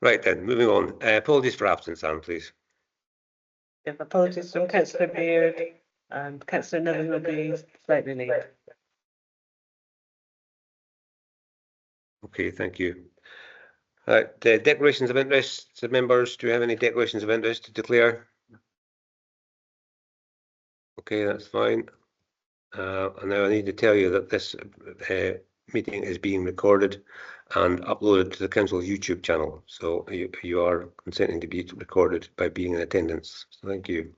Right then, moving on. Apologies for absence, Anne, please. Yeah, apologies from Councillor Beard and Councillor Niven will be slightly late. Okay, thank you. Declarations of interest to members. Do you have any declarations of interest to declare? Okay, that's fine. And now I need to tell you that this meeting is being recorded and uploaded to the Council's YouTube channel. So you are consenting to be recorded by being in attendance. So thank you.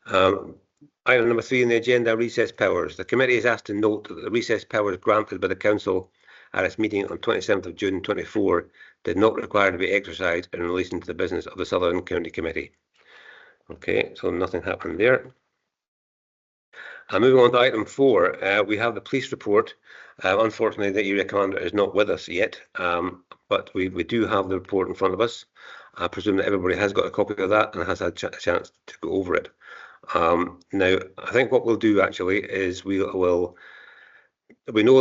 Item number 3 on the agenda, recess powers. The committee is asked to note that the recess powers granted by the Council at its meeting on 27th of June 24 did not require to be exercised in relation to the business of the Sutherland County Committee. Okay, so nothing happened there. Moving on to item 4, we have the police report. Unfortunately, the area commander is not with us yet, but we do have the report in front of us. I presume that everybody has got a copy of that and has had a chance to go over it. Now, I think what we'll do actually is we know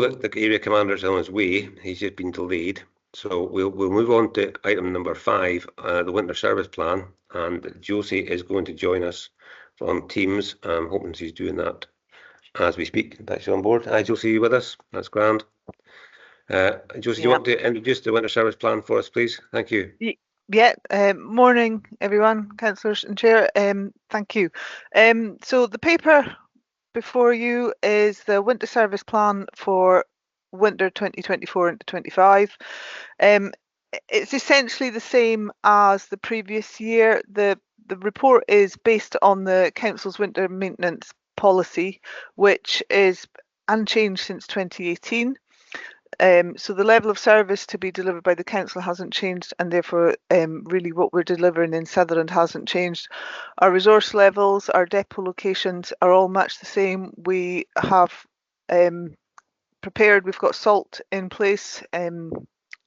that the area commander is on his way. He's just been delayed. So we'll move on to item number 5, the winter service plan. And Josie is going to join us on Teams. I'm hoping she's doing that as we speak. That's on board. Hi, Josie, you with us? That's grand. Josie, do you want to introduce the winter service plan for us, please? Thank you. Yeah, morning everyone, councillors and chair. Thank you. So the paper before you is the winter service plan for winter 2024 into 25. It's essentially the same as the previous year. The report is based on the council's winter maintenance policy, which is unchanged since 2018. So the level of service to be delivered by the council hasn't changed, and therefore really what we're delivering in Sutherland hasn't changed. Our resource levels, our depot locations are all much the same. We have prepared, we've got salt in place,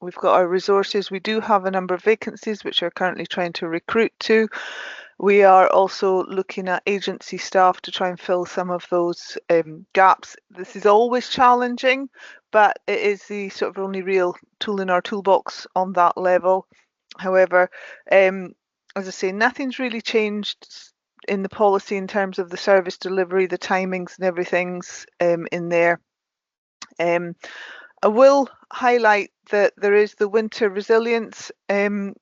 we've got our resources. We do have a number of vacancies which we're currently trying to recruit to. We are also looking at agency staff to try and fill some of those gaps. This is always challenging, but it is the sort of only real tool in our toolbox on that level. However, as I say, nothing's really changed in the policy in terms of the service delivery, the timings and everything's in there. I will highlight that there is the winter resilience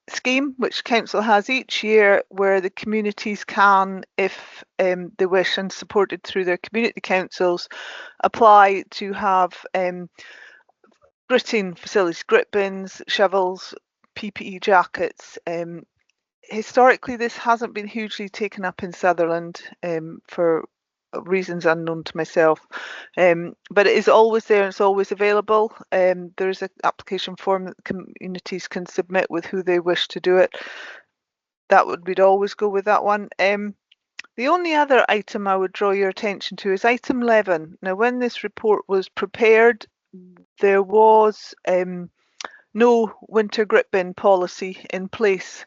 scheme which council has each year, where the communities can, if they wish and supported through their community councils, apply to have gritting facilities, grit bins, shovels, PPE jackets. Historically this hasn't been hugely taken up in Sutherland for reasons unknown to myself, but it is always there and it's always available. There is an application form that communities can submit with who they wish to do it. We'd always go with that one. The only other item I would draw your attention to is item 11. Now, when this report was prepared, there was no winter grit bin policy in place.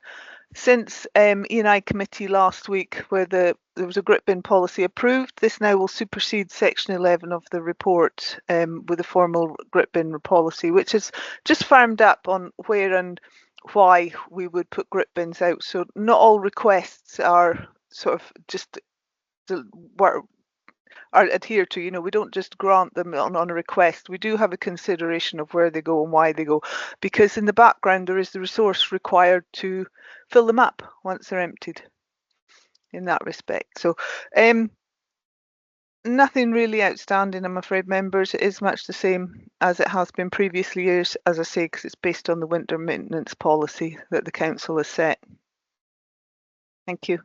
Since E&I committee last week, where there was a grit bin policy approved, this now will supersede section 11 of the report with a formal grit bin policy, which is just firmed up on where and why we would put grit bins out. So not all requests are sort of just are adhered to. You know, we don't just grant them on a request. We do have a consideration of where they go and why they go, because in the background there is the resource required to fill them up once they're emptied in that respect. So nothing really outstanding, I'm afraid, members. It is much the same as it has been previously years, as I say, because it's based on the winter maintenance policy that the council has set. Thank you.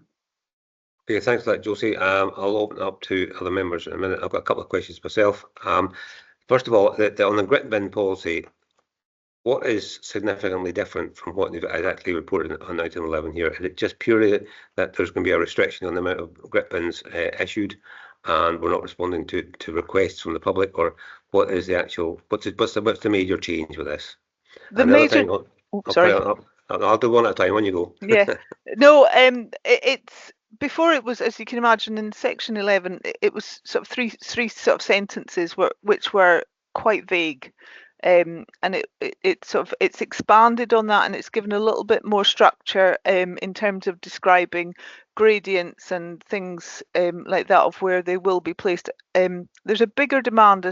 Okay, thanks for that, Josie. I'll open up to other members in a minute. I've got a couple of questions myself. First of all, on the grit bin policy, what is significantly different from what they've actually reported on item 11 here? Is it just purely that there's going to be a restriction on the amount of grit bins issued, and we're not responding to requests from the public, or what is the actual? What's the major change with this? The major. Sorry. I'll do one at a time. When you go. Yeah. No. It's. Before it was, as you can imagine, in section 11, it was sort of three sort of sentences which were quite vague. and it's expanded on that, and it's given a little bit more structure in terms of describing gradients and things like that of where they will be placed. There's a bigger demand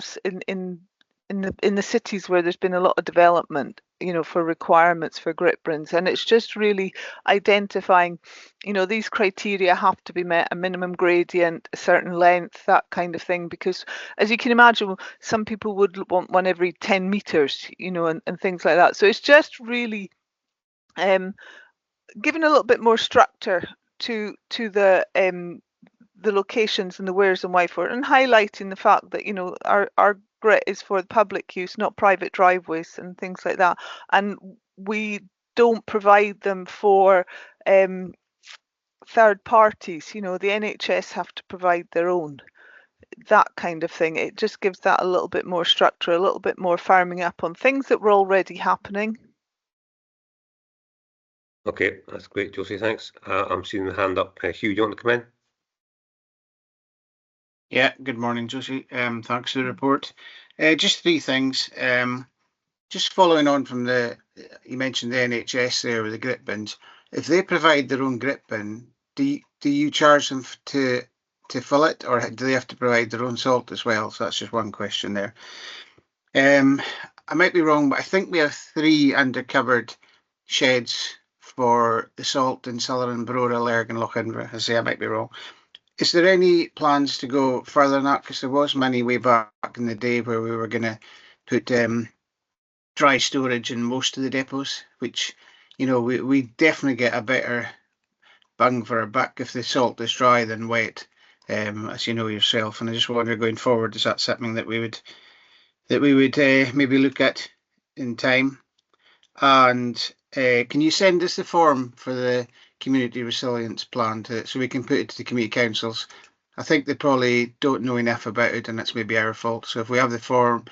in the cities where there's been a lot of development, for requirements for grip bins, and it's just really identifying, these criteria have to be met: a minimum gradient, a certain length, that kind of thing. Because as you can imagine, some people would want one every 10 meters, and things like that. So it's just really giving a little bit more structure to the locations and the wheres and why for it, and highlighting the fact that our grit is for the public use, not private driveways and things like that, and we don't provide them for third parties. The NHS have to provide their own, that kind of thing. It just gives that a little bit more structure, a little bit more firming up on things that were already happening. Okay, that's great, Josie, thanks. I'm seeing the hand up. Hugh, do you want to come in? Yeah, good morning, Josie. Thanks for the report. Just three things. Just following on from you mentioned the NHS there with the grit bins. If they provide their own grit bin, do you charge them to fill it, or do they have to provide their own salt as well? So that's just one question there. I might be wrong, but I think we have 3 undercovered sheds for the salt in Sutherland, Brora, Lerg and Lochinver. I say I might be wrong. Is there any plans to go further than that? Because there was money way back in the day where we were going to put dry storage in most of the depots, which, we definitely get a better bang for our buck if the salt is dry than wet, as you know yourself. And I just wonder, going forward, is that something that we would maybe look at in time? And can you send us the form for the community resilience plan so we can put it to the community councils? I think they probably don't know enough about it, and that's maybe our fault. So if we have the form,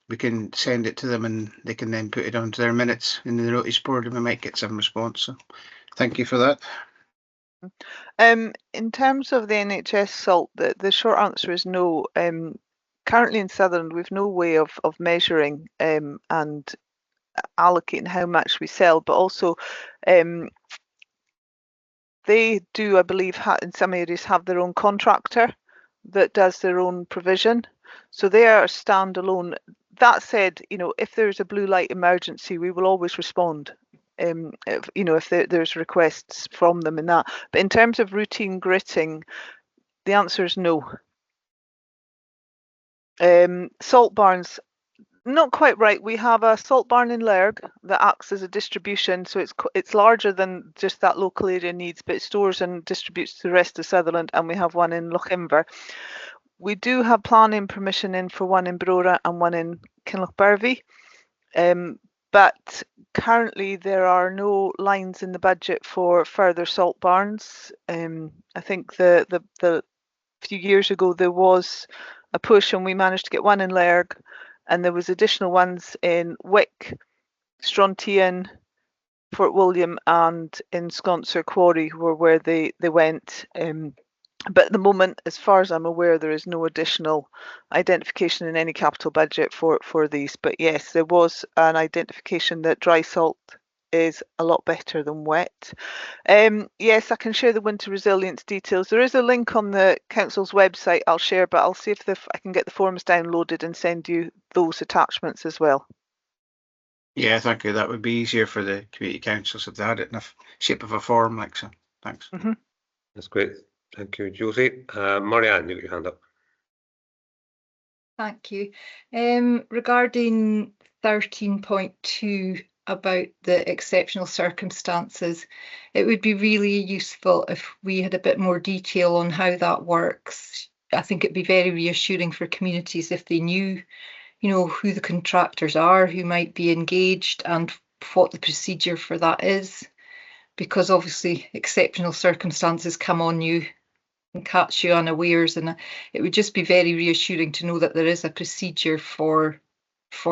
we can send it to them and they can then put it onto their minutes in the notice board, and we might get some response. So thank you for that. In terms of the NHS salt, the short answer is no. Currently in Sutherland, we've no way of measuring and allocating how much we sell, but also they do, I believe, in some areas have their own contractor that does their own provision, so they are standalone. That said, if there's a blue light emergency, we will always respond. If there's requests from them in that. But in terms of routine gritting, the answer is no. Salt barns, not quite right. We have a salt barn in Lerg that acts as a distribution, so it's larger than just that local area needs, but it stores and distributes to the rest of Sutherland, and we have one in Lochinver. We do have planning permission in for one in Brora and one in Kinlochbervie, but currently there are no lines in the budget for further salt barns. I think the few years ago there was a push, and we managed to get one in Lerg, and there was additional ones in Wick, Strontian, Fort William, and in Sconser Quarry where they went. But at the moment, as far as I'm aware, there is no additional identification in any capital budget for these. But yes, there was an identification that dry salt is a lot better than wet. Yes, I can share the winter resilience details. There is a link on the council's website I'll share, but I'll see if I can get the forms downloaded and send you those attachments as well. Yeah, thank you. That would be easier for the community councils if they had it in a shape of a form, like so. Thanks. Mm-hmm. That's great. Thank you, Josie. Marianne, you got your hand up. Thank you. Regarding 13.2 about the exceptional circumstances, it would be really useful if we had a bit more detail on how that works. I think it'd be very reassuring for communities if they knew, who the contractors are, who might be engaged, and what the procedure for that is. Because obviously exceptional circumstances come on you and catch you unawares, and it would just be very reassuring to know that there is a procedure for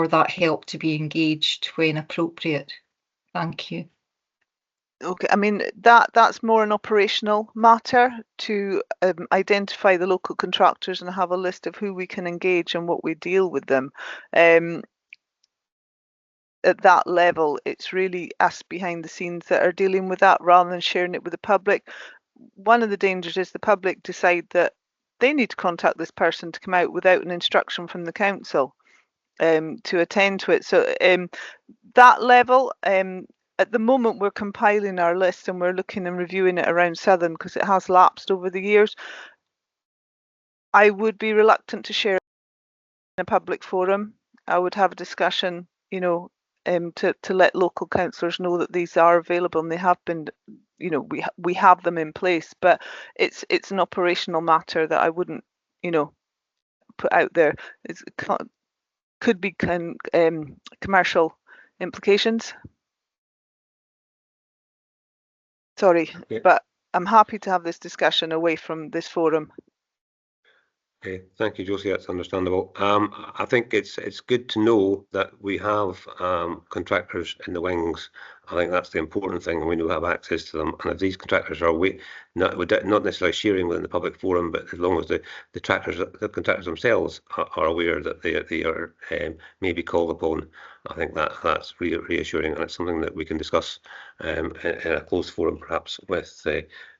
that help to be engaged when appropriate. Thank you. Okay, I mean that's more an operational matter to identify the local contractors and have a list of who we can engage and what we deal with them. at that level, it's really us behind the scenes that are dealing with that rather than sharing it with the public. One of the dangers is the public decide that they need to contact this person to come out without an instruction from the council to attend to it. So that level, at the moment we're compiling our list and we're looking and reviewing it around Sutherland because it has lapsed over the years. I would be reluctant to share in a public forum. I would have a discussion, you know, to let local councillors know that these are available and they have been, you know, we have them in place, but it's an operational matter that I wouldn't, you know, put out there. It could be commercial implications. Sorry, Okay. but I'm happy to have this discussion away from this forum. Okay, thank you, Josie. That's understandable. I think it's good to know that we have contractors in the wings. I think that's the important thing, and we do have access to them. And if these contractors are not necessarily sharing within the public forum, but as long as the contractors themselves are aware that they are maybe called upon, I think that's reassuring, and it's something that we can discuss in a closed forum, perhaps with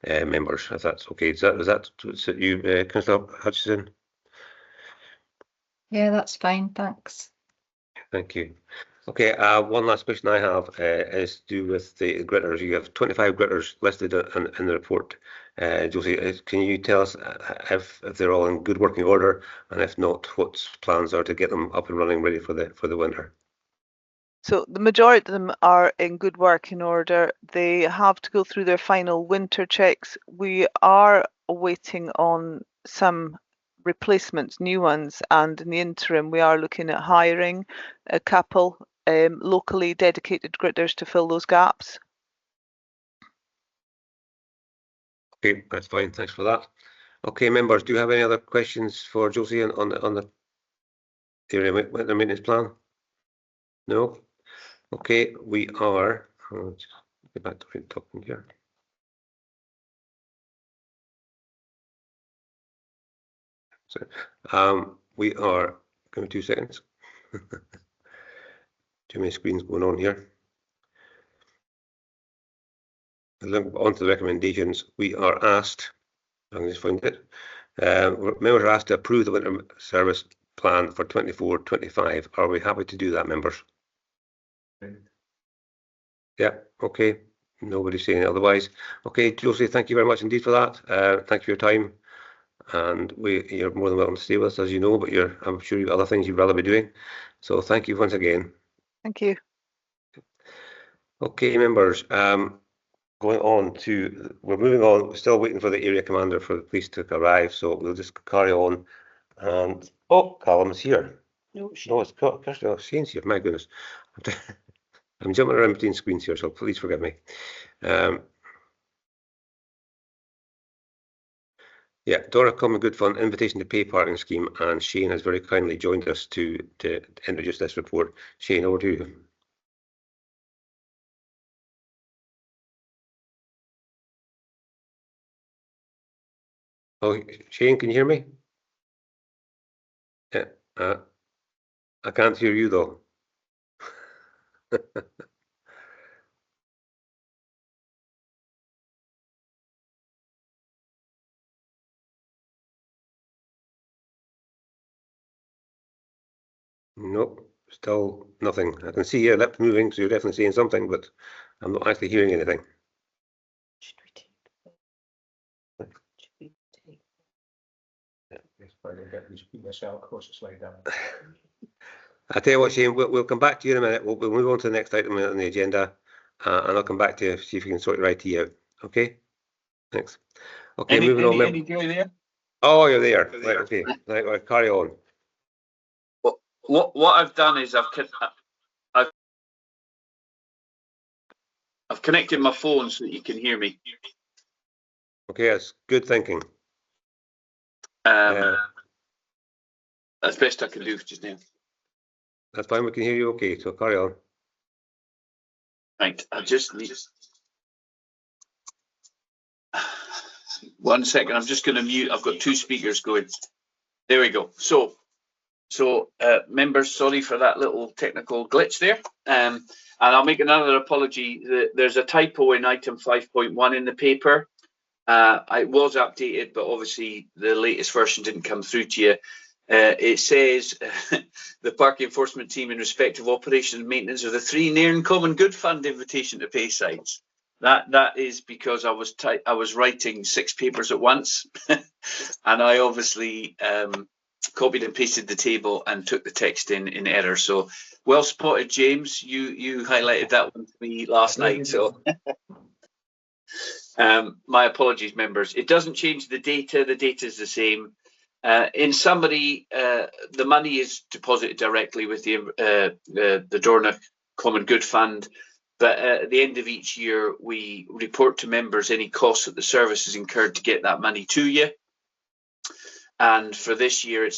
members, if that's okay. Does that suit you, Councillor Hutchison? Yeah, that's fine, thanks. Thank you. Okay, one last question I have is to do with the gritters. You have 25 gritters listed in the report. Josie, can you tell us if they're all in good working order, and if not, what plans are to get them up and running, ready for the winter? So the majority of them are in good working order. They have to go through their final winter checks. We are waiting on some replacements, new ones, and in the interim we are looking at hiring a couple locally dedicated gritters to fill those gaps. Okay, that's fine. Thanks for that. Okay, members, do you have any other questions for Josie on the area maintenance plan? No. Okay, we are. Let's get back to talking here. So, we are. Give me 2 seconds. Too many screens going on here. On to the recommendations. We are asked. I'm just find it. Members are asked to approve the winter service plan for 24-25. Are we happy to do that, members? Yeah, okay. Nobody's saying otherwise. Okay, Josie, thank you very much indeed for that. Thank you for your time. And you're more than welcome to stay with us, as you know, but I'm sure you've other things you'd rather be doing. So thank you once again. Thank you. Okay, members, we're moving on. We're still waiting for the area commander for the police to arrive, so we'll just carry on. And Callum's here. No, It's Kirsty. Oh, Shane's here. My goodness. I'm jumping around between screens here, so please forgive me. Yeah, Dornoch Common Good Fund invitation to pay parking scheme, and Shane has very kindly joined us to introduce this report. Shane, over to you. Oh, Shane, can you hear me? Yeah, I can't hear you though. Nope, still nothing. I can see your lips moving, so you're definitely saying something, but I'm not actually hearing anything. Should we take? I tell you what, Shane, we'll come back to you in a minute. We'll move on to the next item on the agenda, and I'll come back to you, see if we can sort your IT out. Okay? Thanks. Okay, moving on. Any joy there? Oh, you're there. Right, okay. Right, carry on. What I've done is I've connected my phone so that you can hear me. Okay, that's good thinking. As best I can do just now. That's fine, we can hear you okay, so carry on. Right, I just need 1 second. I'm just going to mute. I've got 2 speakers going. There we go. So So, members, sorry for that little technical glitch there. And I'll make another apology. There's a typo in item 5.1 in the paper. It was updated, but obviously the latest version didn't come through to you. It says the park enforcement team in respect of operation and maintenance of the 3 Nairn Common Good Fund invitation to pay sites. That is because I was writing 6 papers at once, and I obviously copied and pasted the table and took the text in error. So well spotted, James. You highlighted that one to me last night. So my apologies, members. It doesn't change the data. The data is the same. In summary, the money is deposited directly with the Dornoch Common Good Fund. But at the end of each year, we report to members any costs that the service has incurred to get that money to you. And for this year,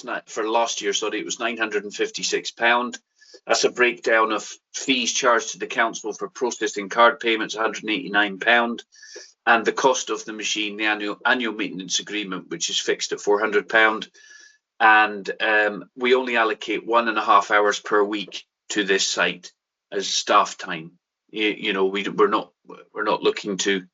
last year, sorry, it was £956. That's a breakdown of fees charged to the council for processing card payments, £189, and the cost of the machine, the annual maintenance agreement, which is fixed at £400. And we only allocate 1.5 hours per week to this site as staff time. You know, we're not looking to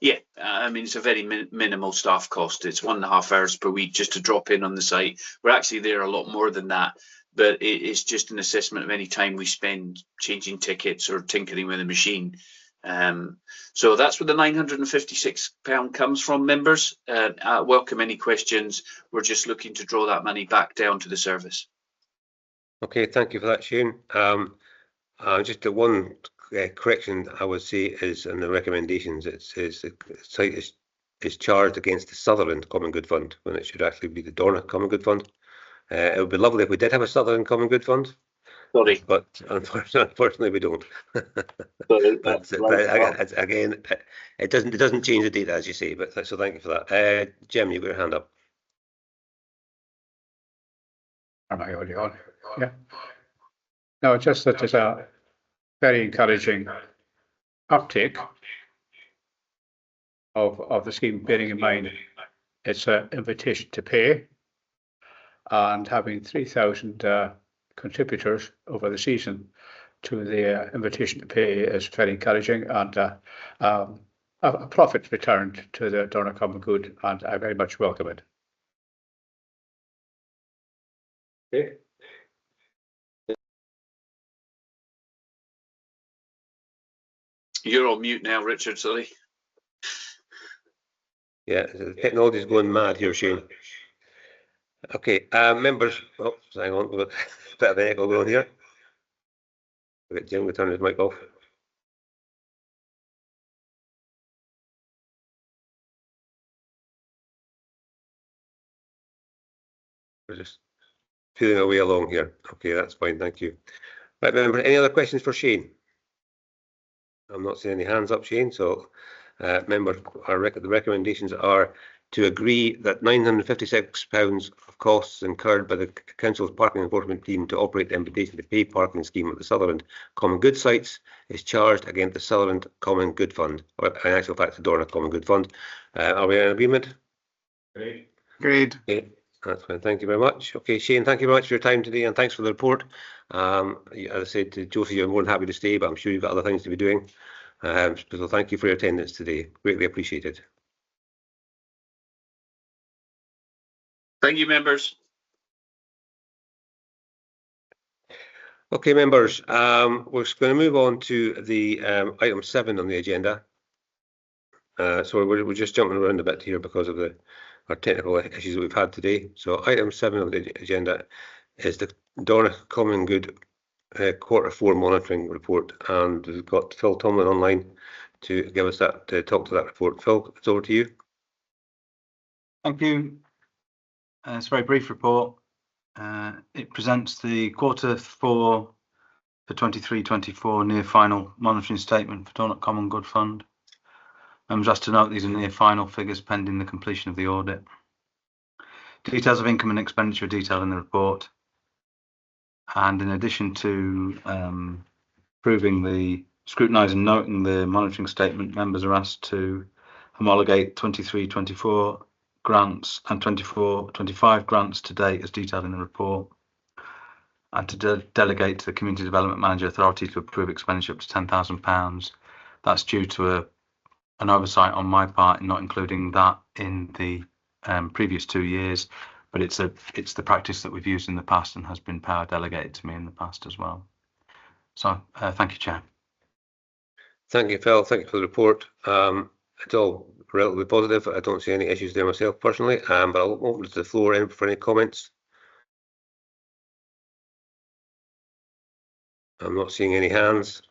yeah, I mean, it's a very minimal staff cost. It's 1.5 hours per week just to drop in on the site. We're actually there a lot more than that, but it's just an assessment of any time we spend changing tickets or tinkering with a machine. So that's where the £956 comes from, members. I welcome any questions. We're just looking to draw that money back down to the service. Okay, thank you for that, Shane. Just the one correction I would say is in the recommendations, it says the site is charged against the Sutherland Common Good Fund when it should actually be the Dornoch Common Good Fund. It would be lovely if we did have a Sutherland Common Good Fund. Sorry. But unfortunately we don't. Sorry, but again, it doesn't change the data, as you say, but so thank you for that. Jim, you've got your hand up. Am I already on? Yeah. No, just that there's a very encouraging uptake of the scheme, bearing in mind it's an invitation to pay, and having 3,000 contributors over the season to the invitation to pay is very encouraging, and a profit returned to the Dornoch Common Good, and I very much welcome it. Okay. You're on mute now, Richard, sorry. Yeah, the technology is going mad here, Shane. Okay, members, oh, hang on, we've got a bit of an echo going here. We've got Jim to turn his mic off. We're just feeling our way along here. Okay, that's fine, thank you. Right, member, any other questions for Shane? I'm not seeing any hands up, Shane, so member, the recommendations are to agree that £956 of costs incurred by the Council's parking enforcement team to operate the invitation to pay parking scheme at the Sutherland Common Good sites is charged against the Sutherland Common Good Fund, or in actual fact the Dornoch Common Good Fund. Are we in agreement? Agreed. Okay, that's fine. Thank you very much. Okay, Shane, thank you very much for your time today, and thanks for the report. As I said to Josie, you're more than happy to stay, but I'm sure you've got other things to be doing. So thank you for your attendance today. Greatly appreciated. Thank you, members. Okay, members, we're going to move on to the item 7 on the agenda. So we're just jumping around a bit here because of our technical issues that we've had today. So item 7 of the agenda is the Dornoch Common Good Q4 monitoring report, and we've got Phil Tomlin online to give us that, to talk to that report. Phil, it's over to you. Thank you. It's a very brief report. It presents the Q4 for 23-24 near final monitoring statement for Dornoch Common Good Fund. Just to note, these are near final figures pending the completion of the audit. Details of income and expenditure are detailed in the report. And in addition to scrutinising and noting the monitoring statement, members are asked to homologate 23-24 grants and 24-25 grants to date as detailed in the report, and to delegate to the Community Development Manager authority to approve expenditure up to £10,000. That's due to an oversight on my part in not including that in the previous 2 years, but it's the practice that we've used in the past and has been power delegated to me in the past as well. So thank you, Chair. Thank you, Phil. Thank you for the report. It's all relatively positive. I don't see any issues there myself personally, but I'll open to the floor for any comments. I'm not seeing any hands.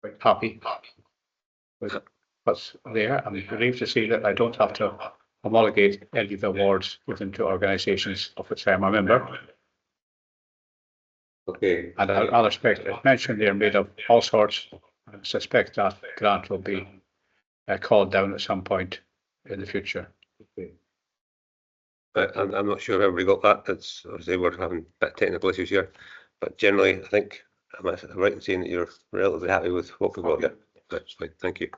Quite happy with what's there. I'm relieved to see that I don't have to homologate any of the awards within 2 organisations of which I am a member. Okay. And I'll expect, as mentioned, they're made of all sorts. I suspect that grant will be called down at some point in the future. Okay. I'm not sure if everybody got that. It's obviously we're having a bit of technical issues here, but generally I think I'm right in saying that you're relatively happy with what we've got. Yeah, that's fine. Thank you.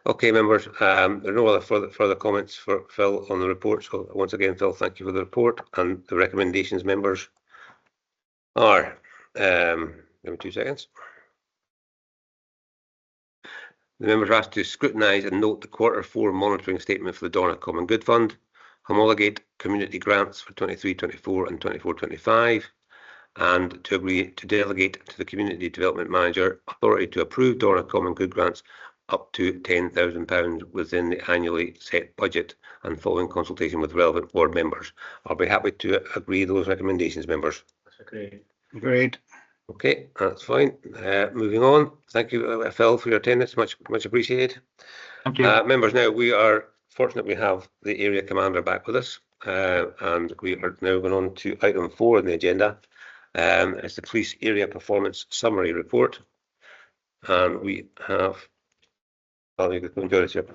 Okay, members. There are no other further comments for Phil on the report. So once again, Phil, thank you for the report and the recommendations. Members are. Give me 2 seconds. The members are asked to scrutinise and note the Q4 monitoring statement for the Dornoch Common Good Fund, homologate community grants for 23-24 and 24-25, and to agree to delegate to the Community Development Manager authority to approve Dornoch Common Good grants up to £10,000 within the annually set budget and following consultation with relevant board members. I'll be happy to agree those recommendations, members. Agreed. Okay, that's fine. Moving on. Thank you, Phil, for your attendance. Much appreciated. Thank you. Members, now we are fortunate we have the area commander back with us, and we are now going on to item 4 on the agenda. It's the Police Area Performance Summary Report, and we have. I'll make the majority here.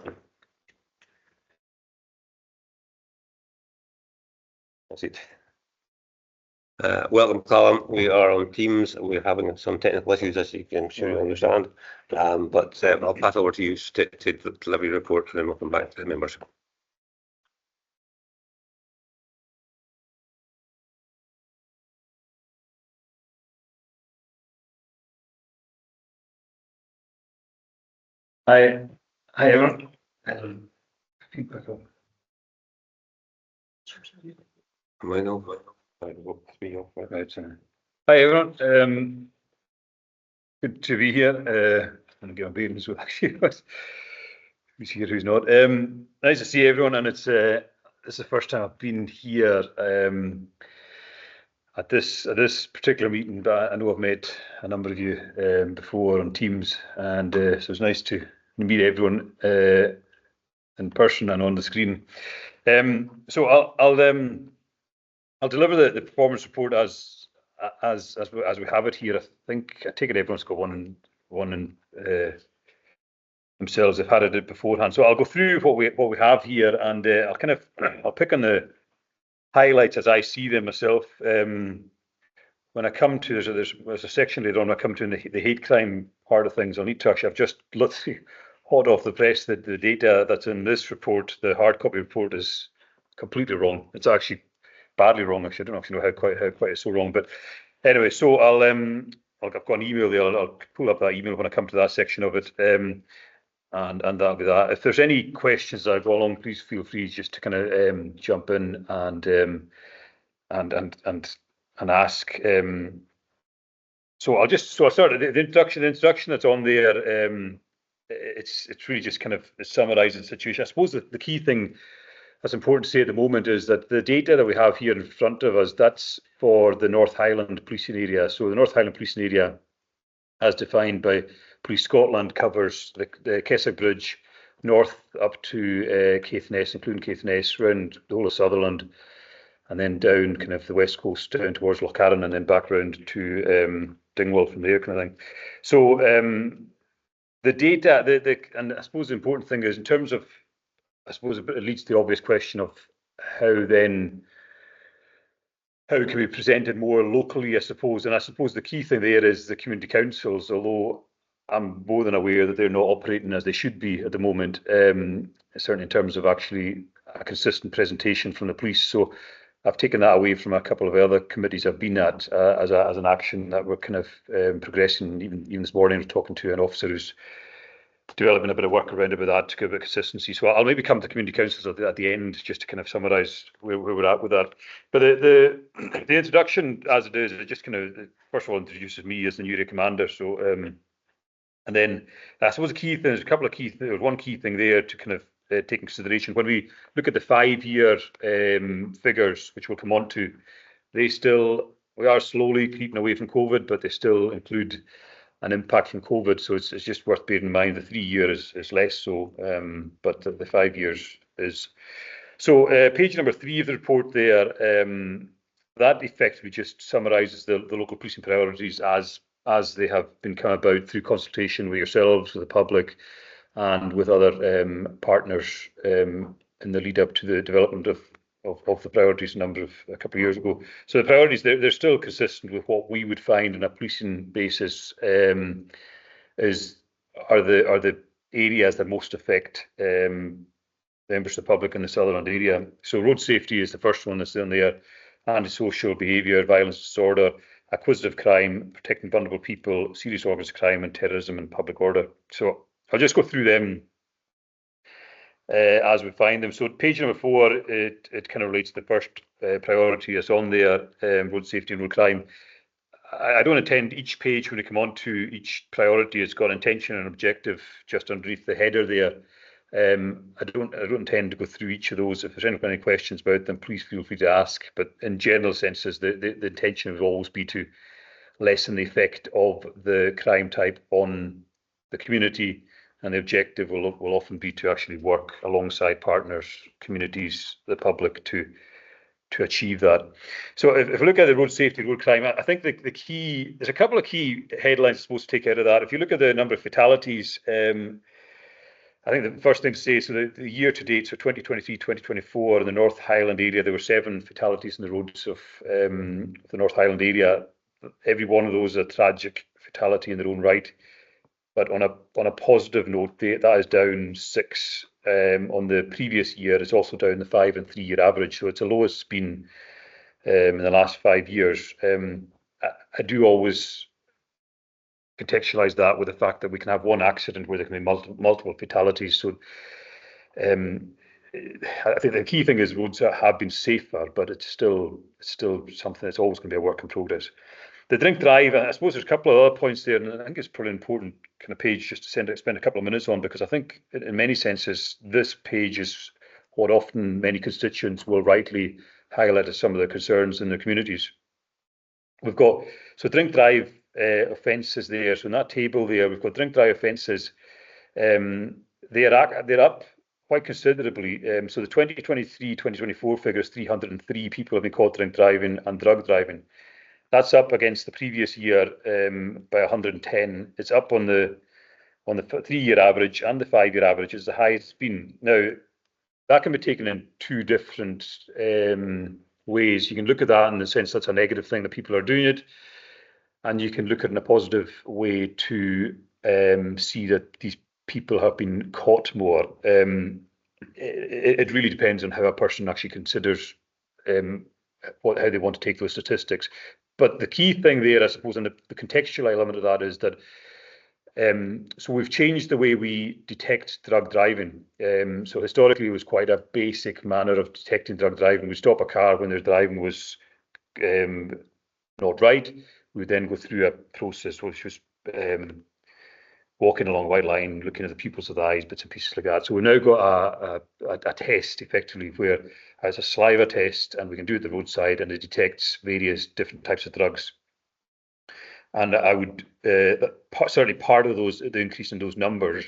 That's it. Welcome, Callum. We are on Teams. We're having some technical issues, as you can sure you understand. But I'll pass over to you to deliver your report, and then we'll come back to the members. Hi everyone. Hi everyone. Good to be here. I'm going to be in as well, actually. Who's here, who's not? Nice to see everyone, and it's the first time I've been here at this particular meeting. But I know I've met a number of you before on Teams, and so it's nice to meet everyone in person and on the screen. So I'll deliver the performance report as we have it here. I take it everyone's got one themselves. They've had it beforehand. So I'll go through what we have here, and I'll pick on the highlights as I see them myself. When I come to there's a section later on. I come to the hate crime part of things. I'll need to actually. I've just literally hot off the press that the data that's in this report, the hard copy report, is completely wrong. It's actually badly wrong. Actually, I don't actually know how quite it's so wrong. But anyway, so I've got an email there. I'll pull up that email when I come to that section of it. And that'll be that. If there's any questions that I go along, please feel free just to kind of jump in and ask. So I'll start the introduction. The introduction that's on there. It's really just kind of summarising the situation. I suppose the key thing that's important to say at the moment is that the data that we have here in front of us, that's for the North Highland policing area. So the North Highland policing area, as defined by Police Scotland, covers the Keswick Bridge north up to Caithness, including Caithness, round the whole of Sutherland, and then down kind of the west coast down towards Lochcarron, and then back round to Dingwall from there, kind of thing. So the data, and I suppose the important thing is in terms of, I suppose it leads to the obvious question of how it can be presented more locally, I suppose. And I suppose the key thing there is the community councils, although I'm more than aware that they're not operating as they should be at the moment, certainly in terms of actually a consistent presentation from the police. So I've taken that away from a couple of other committees I've been at as an action that we're kind of progressing. Even this morning, I was talking to an officer who's developing a bit of work around about that to give it consistency. So I'll maybe come to community councils at the end just to kind of summarise where we're at with that. But the introduction, as it is, it just kind of first of all introduces me as the new area commander. So and then I suppose the key thing, there's a couple of key things. There's one key thing there to kind of take in consideration when we look at the 5-year figures, which we'll come on to. We are slowly creeping away from COVID, but they still include an impact from COVID. So it's just worth bearing in mind the 3-year is less so, but the 5 years is. So page number 3 of the report there, that effectively just summarises the local policing priorities as they have been come about through consultation with yourselves, with the public, and with other partners in the lead up to the development of the priorities a couple of years ago. So the priorities, they're still consistent with what we would find on a policing basis are the areas that most affect members of the public in the Sutherland area. So road safety is the first one that's in there, antisocial behaviour, violence, disorder, acquisitive crime, protecting vulnerable people, serious organised crime, and terrorism and public order. So I'll just go through them as we find them. So page number 4, it kind of relates to the first priority that's on there, road safety and road crime. I don't intend each page when we come on to each priority, it's got intention and objective just underneath the header there. I don't intend to go through each of those. If there's any questions about them, please feel free to ask. But in general senses, the intention will always be to lessen the effect of the crime type on the community, and the objective will often be to actually work alongside partners, communities, the public to achieve that. So if we look at the road safety, road crime, I think there's a couple of key headlines I'm supposed to take out of that. If you look at the number of fatalities, I think the first thing to say, so the year to date, so 2023, 2024, in the North Highland area, there were 7 fatalities in the roads of the North Highland area. Every one of those is a tragic fatality in their own right. But on a positive note, that is down 6 on the previous year. It's also down the 5 and 3 year average. So it's the lowest it's been in the last 5 years. I do always contextualize that with the fact that we can have one accident where there can be multiple fatalities. So I think the key thing is roads have been safer, but it's still something that's always going to be a work in progress. The drink drive, I suppose there's a couple of other points there, and I think it's probably an important kind of page just to spend a couple of minutes on, because I think in many senses this page is what often many constituents will rightly highlight as some of the concerns in their communities. We've got drink drive offences there. So in that table there, we've got drink drive offences. They're up quite considerably. So the 2023-2024 figure is 303 people have been caught drink driving and drug driving. That's up against the previous year by 110. It's up on the 3 year average and the 5 year average. It's the highest it's been. Now, that can be taken in 2 different ways. You can look at that in the sense that's a negative thing that people are doing it, and you can look at it in a positive way to see that these people have been caught more. It really depends on how a person actually considers how they want to take those statistics. But the key thing there, I suppose, and the contextual element of that is that so we've changed the way we detect drug driving. So historically, it was quite a basic manner of detecting drug driving. We stop a car when their driving was not right. We would then go through a process which was walking along a white line, looking at the pupils of the eyes, bits and pieces like that. So we've now got a test effectively where it's a saliva test, and we can do it at the roadside, and it detects various different types of drugs. And I would certainly part of the increase in those numbers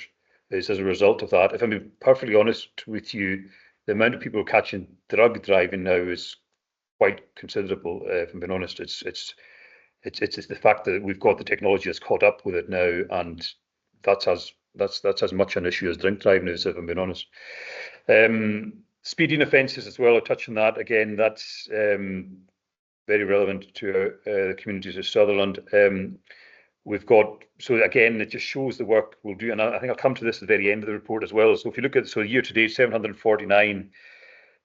is as a result of that. If I'm being perfectly honest with you, the amount of people catching drug driving now is quite considerable. If I'm being honest, it's the fact that we've got the technology that's caught up with it now, and that's as much an issue as drink driving is, if I'm being honest. Speeding offences as well, I'll touch on that again. That's very relevant to the communities of Sutherland. we've got, so again, it just shows the work we'll do. And I think I'll come to this at the very end of the report as well. So if you look at, so year to date, 749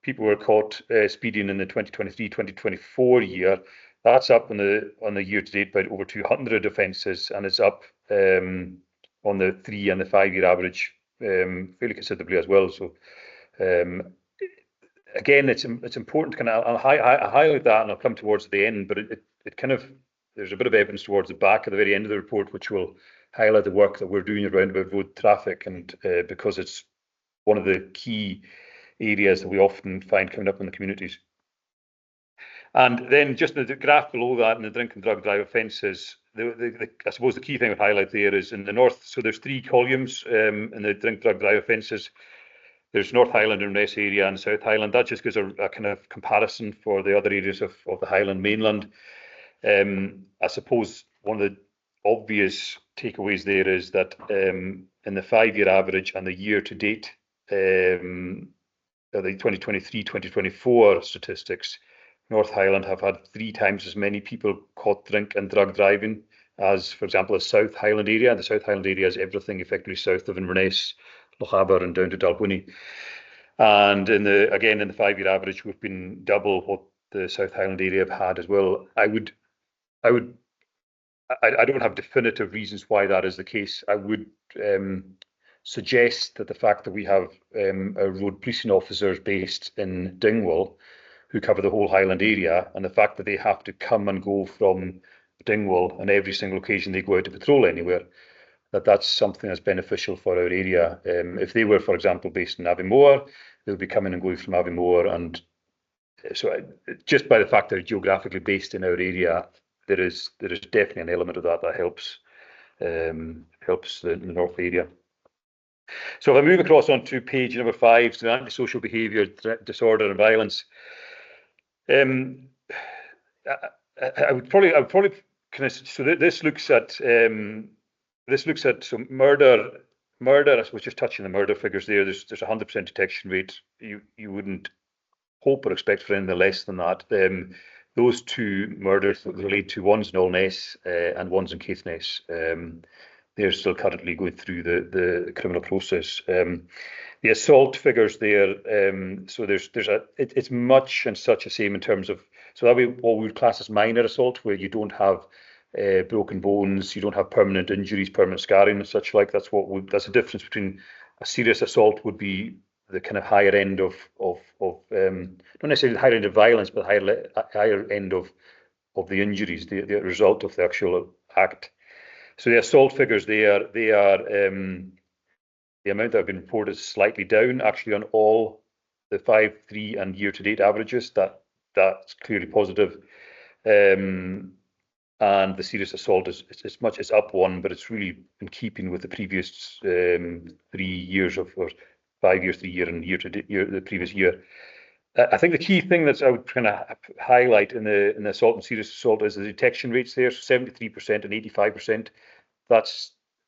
people were caught speeding in the 2023-2024 year. That's up on the year to date by over 200 offences, and it's up on the 3 and the 5 year average fairly considerably as well. So again, it's important to kind of, I'll highlight that, and I'll come towards the end, but it kind of, there's a bit of evidence towards the back at the very end of the report, which will highlight the work that we're doing around about road traffic, and because it's one of the key areas that we often find coming up in the communities. And then just the graph below that, in the drink and drug drive offences, I suppose the key thing I'd highlight there is in the north, so there's 3 columns in the drink, drug, drive offences. There's North Highland and Inverness area and South Highland. That just gives a kind of comparison for the other areas of the Highland mainland. I suppose one of the obvious takeaways there is that in the 5 year average and the year to date, the 2023-2024 statistics, North Highland have had 3 times as many people caught drink and drug driving as, for example, the South Highland area. The South Highland area is everything effectively south of Inverness, Lochaber and down to Dalwhinnie. And in the 5 year average, we've been double what the South Highland area have had as well. I don't have definitive reasons why that is the case. I would suggest that the fact that we have our road policing officers based in Dingwall who cover the whole Highland area, and the fact that they have to come and go from Dingwall on every single occasion they go out to patrol anywhere, that's something that's beneficial for our area. If they were, for example, based in Aviemore, they'll be coming and going from Aviemore, and so just by the fact that they're geographically based in our area, there is definitely an element of that helps the north area. So if I move across onto page number 5, so antisocial behaviour, disorder and violence. I would probably kind of, so this looks at so murder. I suppose just touching the murder figures there. There's 100% detection rate. You wouldn't hope or expect for anything less than that. Those 2 murders relate to, one's in Allness and one's in Caithness. They're still currently going through the criminal process. The assault figures there, so it's much and such the same in terms of, so that what we would class as minor assault, where you don't have broken bones, you don't have permanent injuries, permanent scarring and such like. That's the difference between a serious assault would be the kind of higher end of not necessarily the higher end of violence, but higher end of the injuries, the result of the actual act. So the assault figures there, they are the amount that have been reported is slightly down actually on all the 5, 3 and year to date averages. That's clearly positive. And the serious assault is up 1, but it's really in keeping with the previous 3 years or 5 years, 3 year and year to date, the previous year. I think the key thing that I would kind of highlight in the assault and serious assault is the detection rates there, so 73% and 85%.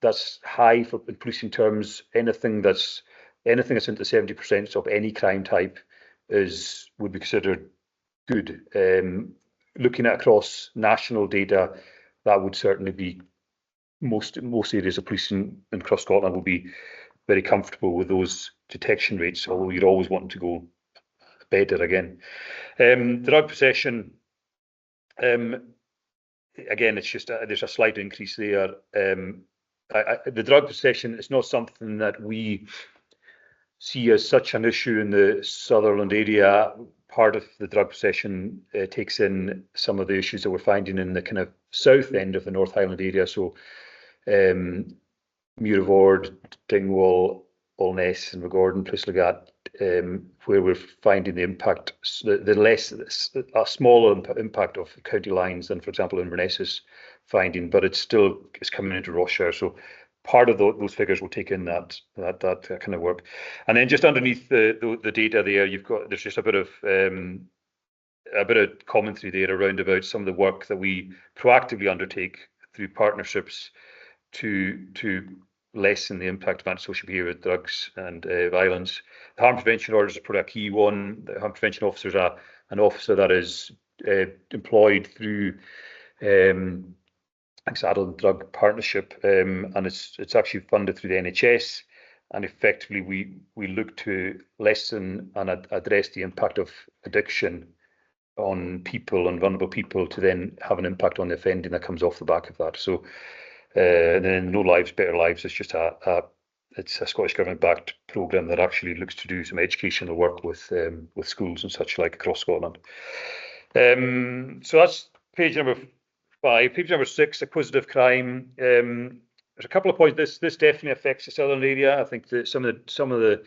That's high for in policing terms. Anything that's into 70% of any crime type would be considered good. Looking at across national data, that would certainly be most areas of policing across Scotland will be very comfortable with those detection rates, although you're always wanting to go better again. Drug possession, again, it's just there's a slight increase there. The drug possession is not something that we see as such an issue in the Sutherland area. Part of the drug possession takes in some of the issues that we're finding in the kind of south end of the North Highland area. So Muirvord, Dingwall, Allness and Regordon, Plaislaghat, where we're finding the impact, a smaller impact of the county lines than, for example, Inverness is finding, but it's coming into Rossshire. So part of those figures will take in that kind of work. And then just underneath the data there, there's just a bit of commentary there around about some of the work that we proactively undertake through partnerships to lessen the impact of antisocial behaviour with drugs and violence. The harm prevention orders are probably a key one. The harm prevention officer is an officer that is employed through it's Adult Drug Partnership, and it's actually funded through the NHS. And effectively, we look to lessen and address the impact of addiction on people and vulnerable people to then have an impact on the offending that comes off the back of that. So, and then No Lives, Better Lives is just it's a Scottish Government-backed programme that actually looks to do some educational work with schools and such like across Scotland. So that's page number 5. Page number 6, acquisitive crime. There's a couple of points. This definitely affects the Sutherland area. I think that some of the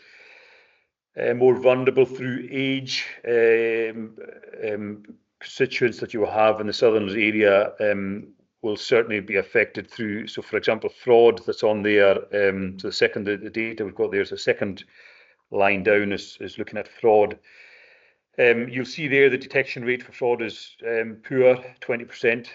more vulnerable through age constituents that you will have in the Sutherland area will certainly be affected through. So, for example, fraud that's on there. So the data we've got there is the second line down is looking at fraud. You'll see there the detection rate for fraud is poor, 20%.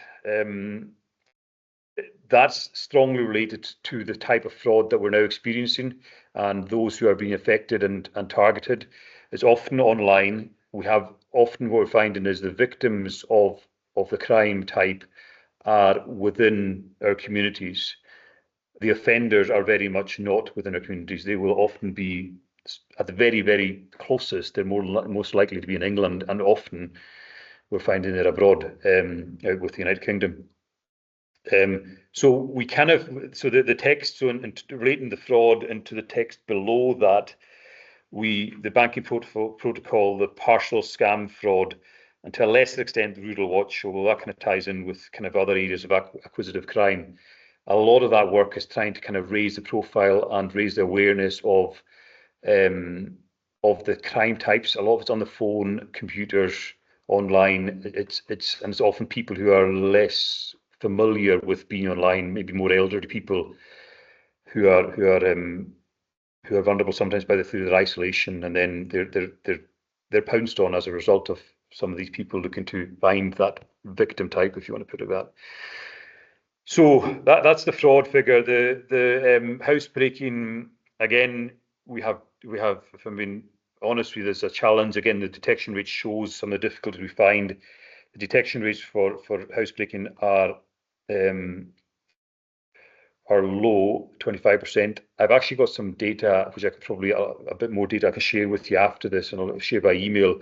That's strongly related to the type of fraud that we're now experiencing, and those who are being affected and targeted is often online. Often what we're finding is the victims of the crime type are within our communities. The offenders are very much not within our communities. They will often be at the very, very closest. They're most likely to be in England, and often we're finding it abroad, out with the United Kingdom. So the text, relating the fraud into the text below that, the banking protocol, the partial scam fraud, and to a lesser extent the Rural Watch, although that kind of ties in with kind of other areas of acquisitive crime. A lot of that work is trying to kind of raise the profile and raise the awareness of the crime types. A lot of it's on the phone, computers, online. It's often people who are less familiar with being online, maybe more elderly people who are vulnerable sometimes through their isolation, and then they're pounced on as a result of some of these people looking to find that victim type, if you want to put it that. So that's the fraud figure. The housebreaking, again, we have. If I'm being honest with you, there's a challenge. Again, the detection rate shows some of the difficulties we find. The detection rates for housebreaking are low, 25%. I've actually got some data, which I could probably a bit more data I can share with you after this, and I'll share by email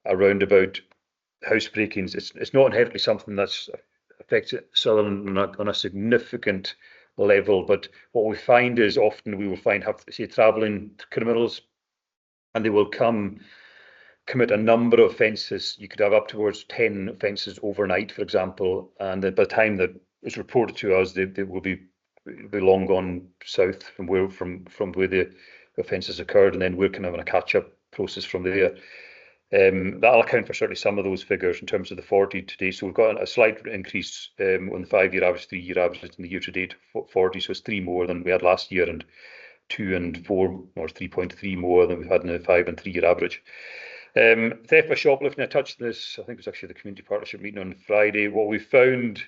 around about housebreakings. It's not inherently something that's affects Sutherland on a significant level, but what we find is often we will find travelling criminals, and they will commit a number of offences. You could have up towards 10 offences overnight, for example, and by the time that is reported to us, they will be long gone south from where the offences occurred, and then we're kind of on a catch-up process from there. That'll account for certainly some of those figures in terms of the 40 today. So we've got a slight increase on the 5-year average, 3-year average, in the year-to-date 40. So it's 3 more than we had last year, and 2 and 4 or 3.3 more than we've had in the 5 and 3-year average. Theft by shoplifting, I touched this, I think it was actually the community partnership meeting on Friday. What we found,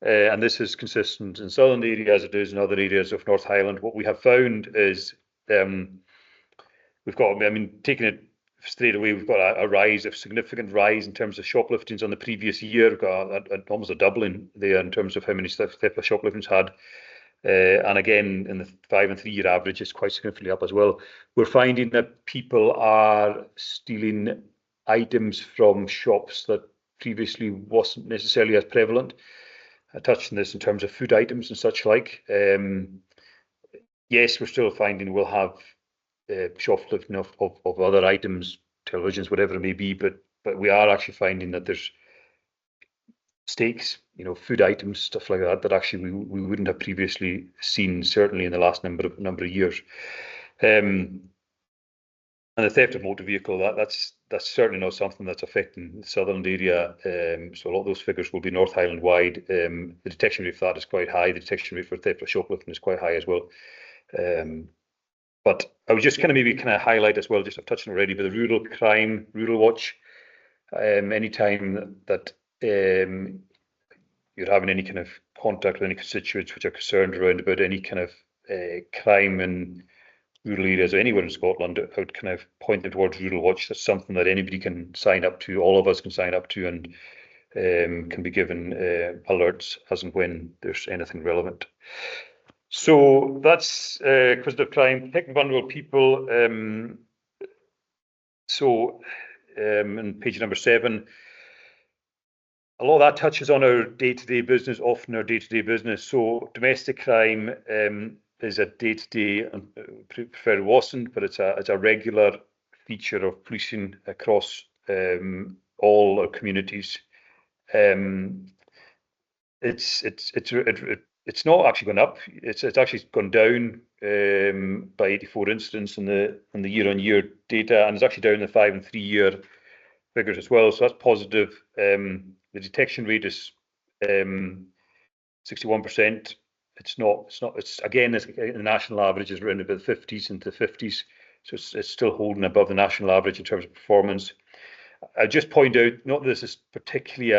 and this is consistent in Sutherland area as it is in other areas of North Highland, what we have found is we've got, taking it straight away, we've got a significant rise in terms of shopliftings on the previous year. We've got almost a doubling there in terms of how many theft by shopliftings had. And again, in the 5 and 3-year average, it's quite significantly up as well. We're finding that people are stealing items from shops that previously wasn't necessarily as prevalent. I touched on this in terms of food items and such like. Yes, we're still finding we'll have shoplifting of other items, televisions, whatever it may be, but we are actually finding that there's steaks, food items, stuff like that actually we wouldn't have previously seen, certainly in the last number of years. And the theft of motor vehicle, that's certainly not something that's affecting the Sutherland area. So a lot of those figures will be North Highland wide. The detection rate for that is quite high. The detection rate for theft of shoplifting is quite high as well. But I was just maybe highlight as well, just I've touched on already, but the rural crime, Rural Watch, anytime that you're having any kind of contact with any constituents which are concerned around about any kind of crime in rural areas or anywhere in Scotland, I would point them towards Rural Watch. That's something that anybody can sign up to, all of us can sign up to, and can be given alerts as and when there's anything relevant. So that's inquisitive crime, protecting vulnerable people. In page number 7, a lot of that touches on our day-to-day business, often our day-to-day business. So domestic crime is a day-to-day, prefer it wasn't, but it's a regular feature of policing across all our communities. It's not actually gone up. It's actually gone down by 84 incidents in the year-on-year data, and it's actually down in the 5 and 3 year figures as well. So that's positive. The detection rate is 61%. It's again, the national average is around about the 50s into the 50s. So it's still holding above the national average in terms of performance. I just point out, not that this is particularly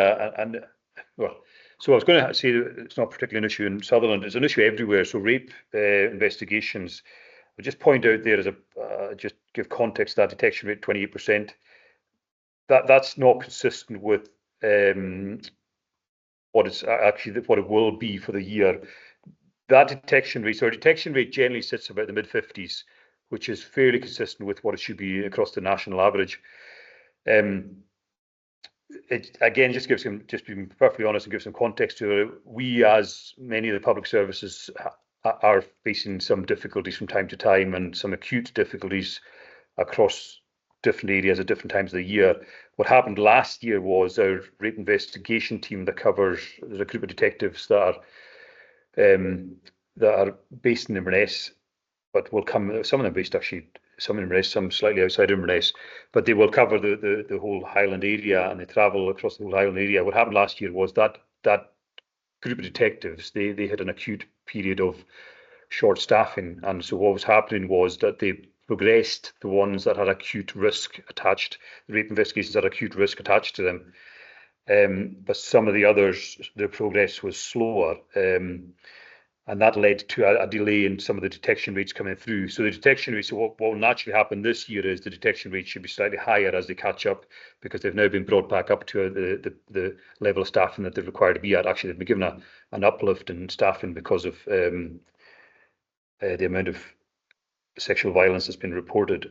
so I was going to say that it's not particularly an issue in Sutherland. It's an issue everywhere. So rape investigations, I'll just point out there as just give context, that detection rate 28%. That's not consistent with what it will be for the year. That detection rate, so our detection rate generally sits about the mid-50s, which is fairly consistent with what it should be across the national average. It again just being perfectly honest and give some context to it. We, as many of the public services, are facing some difficulties from time to time, and some acute difficulties across different areas at different times of the year. What happened last year was our rape investigation team that covers, there's a group of detectives that are based in Inverness, but will come, some of them based actually, some in Inverness, some slightly outside Inverness, but they will cover the whole Highland area, and they travel across the whole Highland area. What happened last year was that group of detectives, they had an acute period of short staffing, and so what was happening was that they progressed the ones that had acute risk attached, the rape investigations had acute risk attached to them, but some of the others, their progress was slower, and that led to a delay in some of the detection rates coming through. So the detection rates, so what will naturally happen this year is the detection rate should be slightly higher as they catch up, because they've now been brought back up to the level of staffing that they're required to be at. Actually, they've been given an uplift in staffing because of the amount of sexual violence that's been reported.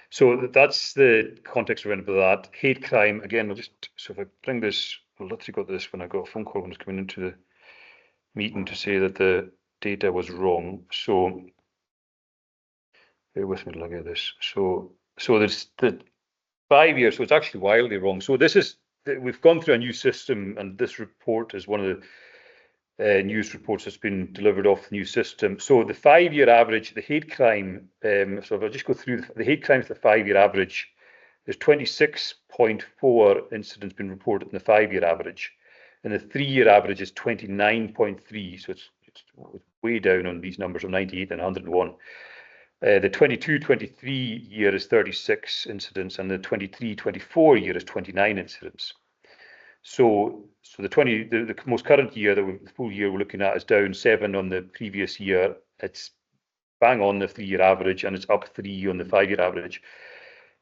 So that's the context around that. Hate crime, again, so if I bring this, I literally got this when I got a phone call when I was coming into the meeting to say that the data was wrong. So bear with me to look at this. So there's the 5 years, so it's actually wildly wrong. So we've gone through a new system, and this report is one of the news reports that's been delivered off the new system. So the 5 year average, the hate crime, so if I just go through the hate crimes, the 5 year average, there's 26.4 incidents been reported in the 5 year average, and the 3 year average is 29.3. So it's way down on these numbers of 98 and 101. The 22-23 year is 36 incidents, and the 23-24 year is 29 incidents. So the most current year, the full year we're looking at, is down 7 on the previous year. It's bang on the 3 year average, and it's up 3 on the 5 year average.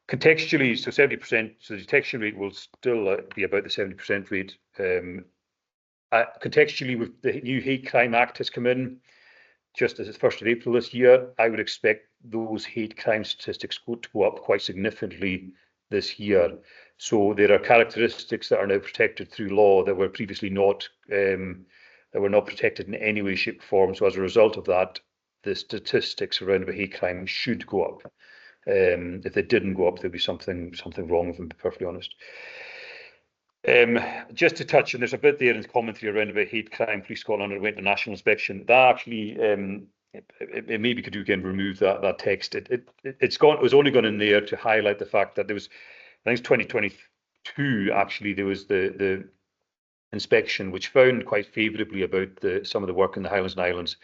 Contextually, so 70%, so the detection rate will still be about the 70% rate. Contextually, with the new Hate Crime Act has come in, just as it's 1st of April this year, I would expect those hate crime statistics to go up quite significantly this year. So there are characteristics that are now protected through law that were previously not, that were not protected in any way, shape, or form. So as a result of that, the statistics around hate crime should go up. If they didn't go up, there'd be something wrong with them, to be perfectly honest. Just to touch, and there's a bit there in the commentary around about hate crime, Police Scotland underwent a national inspection. That actually, it maybe could again remove that text. It was only gone in there to highlight the fact that there was, I think it's 2022 actually, there was the inspection which found quite favourably about some of the work in the Highlands and Islands.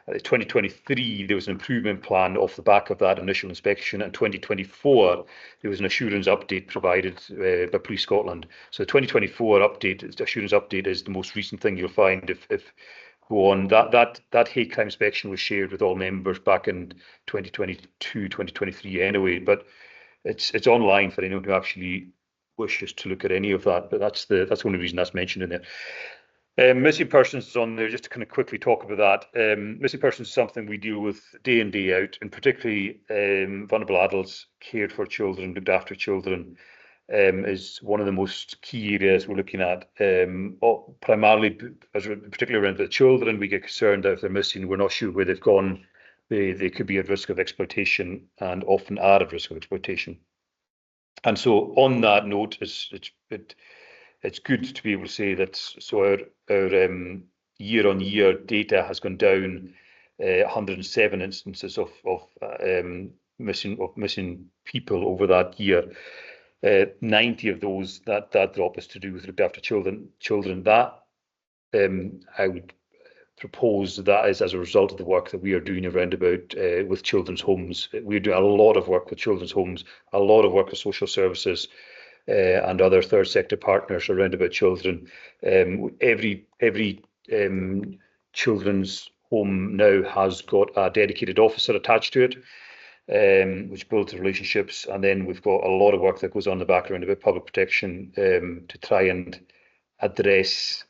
2023, there was an improvement plan off the back of that initial inspection, and 2024, there was an assurance update provided by Police Scotland. So the 2024 update, assurance update, is the most recent thing you'll find if go on. That hate crime inspection was shared with all members back in 2022, 2023 anyway, but it's online for anyone who actually wishes to look at any of that, but that's the only reason that's mentioned in there. Missing persons is on there, just to kind of quickly talk about that. Missing persons is something we deal with day in, day out, and particularly vulnerable adults, cared for children, looked after children, is one of the most key areas we're looking at. Primarily, particularly around the children, we get concerned that if they're missing, we're not sure where they've gone. They could be at risk of exploitation and often are at risk of exploitation. And so on that note, it's good to be able to say that our year-on-year data has gone down 107 instances of missing people over that year. 90 of those, that drop is to do with looked after children. That I would propose that is as a result of the work that we are doing around about with children's homes. We're doing a lot of work with children's homes, a lot of work with social services and other third sector partners around about children. Every children's home now has got a dedicated officer attached to it, which builds relationships. And then we've got a lot of work that goes on in the background about public protection to try and address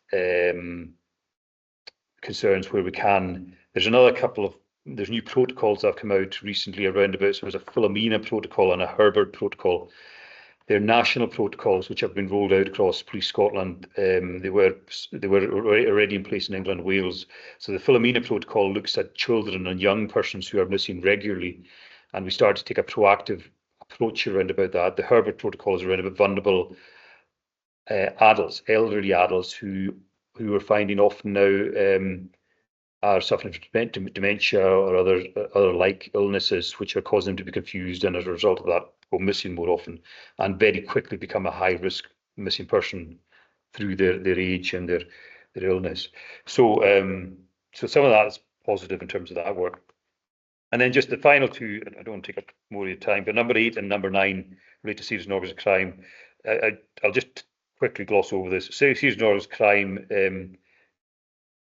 concerns where we can. There's new protocols that have come out recently around about. So there's a Philomena protocol and a Herbert protocol. They're national protocols which have been rolled out across Police Scotland. They were already in place in England and Wales. So the Philomena protocol looks at children and young persons who are missing regularly, and we start to take a proactive approach around about that. The Herbert protocol is around about vulnerable adults, elderly adults who we're finding often now are suffering from dementia or other like illnesses which are causing them to be confused, and as a result of that go missing more often and very quickly become a high risk missing person through their age and their illness. So some of that is positive in terms of that work. And then just the final two, I don't want to take up more of your time, but number 8 and number 9 relate to serious and organised crime. I'll just quickly gloss over this. Serious and organised crime,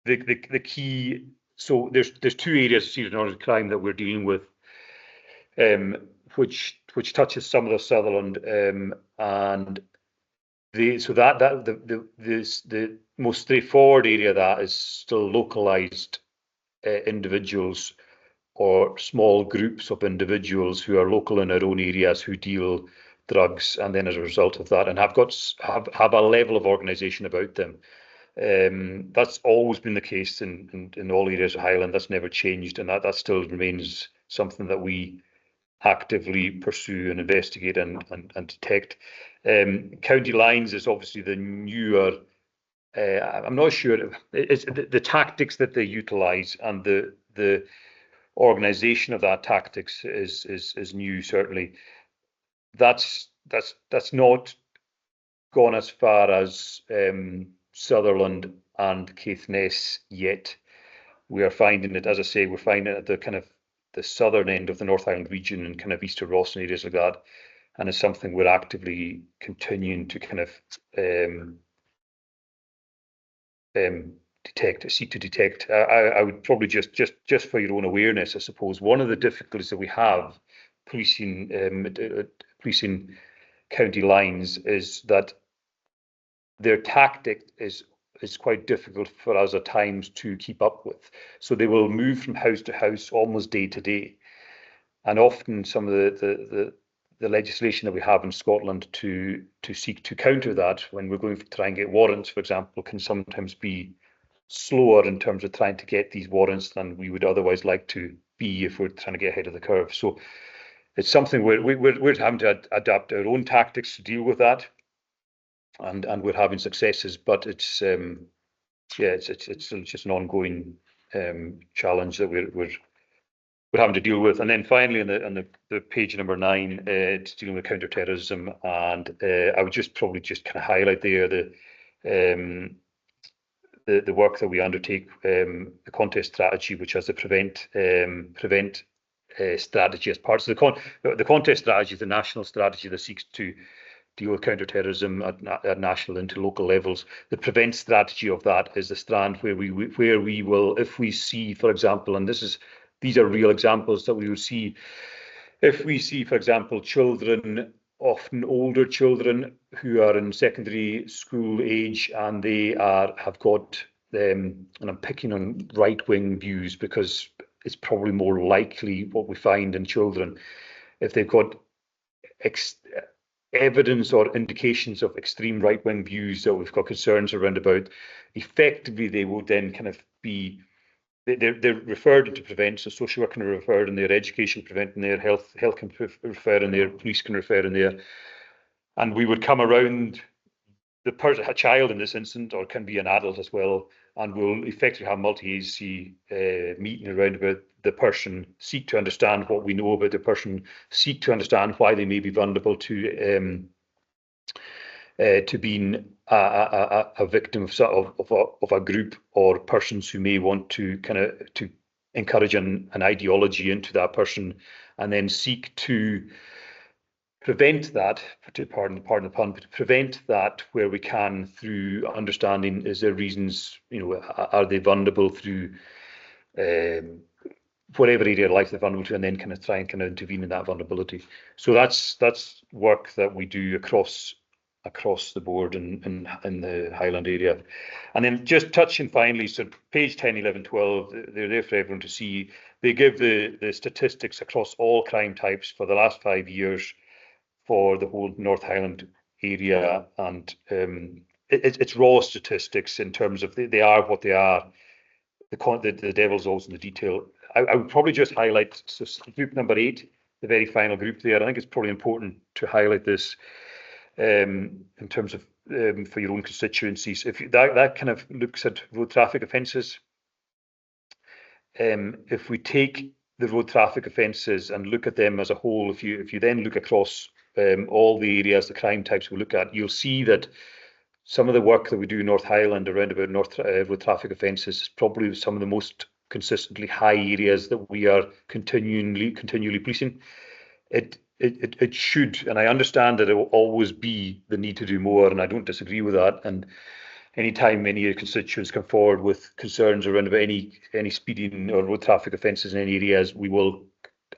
the key, so there's 2 areas of serious and organised crime that we're dealing with, which touches some of the Sutherland, and the most straightforward area of that is still localised individuals or small groups of individuals who are local in their own areas who deal drugs, and then as a result of that, and have a level of organisation about them. That's always been the case in all areas of Highland. That's never changed, and that still remains something that we actively pursue and investigate and detect. County lines is obviously the newer. I'm not sure. It's the tactics that they utilise and the organisation of that tactics is new. Certainly, that's not gone as far as Sutherland and Caithness yet. We are finding it, as I say, we're finding it at the kind of the southern end of the North Highland region and kind of East of Ross and areas like that, and it's something we're actively continuing to kind of seek to detect. I would probably just for your own awareness, I suppose, one of the difficulties that we have policing county lines is that their tactic is quite difficult for us at times to keep up with. So they will move from house to house almost day to day, and often some of the legislation that we have in Scotland to seek to counter that, when we're going to try and get warrants, for example, can sometimes be slower in terms of trying to get these warrants than we would otherwise like to be if we're trying to get ahead of the curve. So it's something we're having to adapt our own tactics to deal with that, and we're having successes, but it's just an ongoing challenge that we're having to deal with. And then finally, on the page number 9, it's dealing with counter-terrorism, and I would just kind of highlight there the work that we undertake, the contest strategy, which has the prevent strategy as part of the contest strategy is the national strategy that seeks to deal with counter-terrorism at national and to local levels. The prevent strategy of that is the strand where we will, if we see, for example, and these are real examples that we will see, if we see, for example, children often older children who are in secondary school age, and they have got, and I'm picking on right-wing views because it's probably more likely what we find in children. If they've got evidence or indications of extreme right-wing views that we've got concerns around about, effectively they will then kind of be, they're referred into prevent, so social work can refer in there, education prevent in there, health can refer in there, police can refer in there, and we would come around the person, a child in this instance, or can be an adult as well, and we'll effectively have multi-agency meeting around about the person, seek to understand what we know about the person, seek to understand why they may be vulnerable to being a victim of a group or persons who may want to to encourage an ideology into that person, and then seek to prevent that, pardon the pun, but prevent that where we can through understanding, is there reasons, are they vulnerable through whatever area of life they're vulnerable to, and then kind of try and intervene in that vulnerability. So that's work that we do across the board in the Highland area. And then just touching finally, so page 10, 11, 12, they're there for everyone to see. They give the statistics across all crime types for the last 5 years for the whole North Highland area, and it's raw statistics in terms of they are what they are. The devil's always in the detail. I would probably just highlight group number 8, the very final group there. I think it's probably important to highlight this in terms of for your own constituencies. If that kind of looks at road traffic offences, if we take the road traffic offences and look at them as a whole, if you then look across all the areas, the crime types we look at, you'll see that some of the work that we do in North Highland around about road traffic offences is probably some of the most consistently high areas that we are continually policing. It should, and I understand that it will always be the need to do more, and I don't disagree with that. And anytime any constituents come forward with concerns around about any speeding or road traffic offences in any areas, we will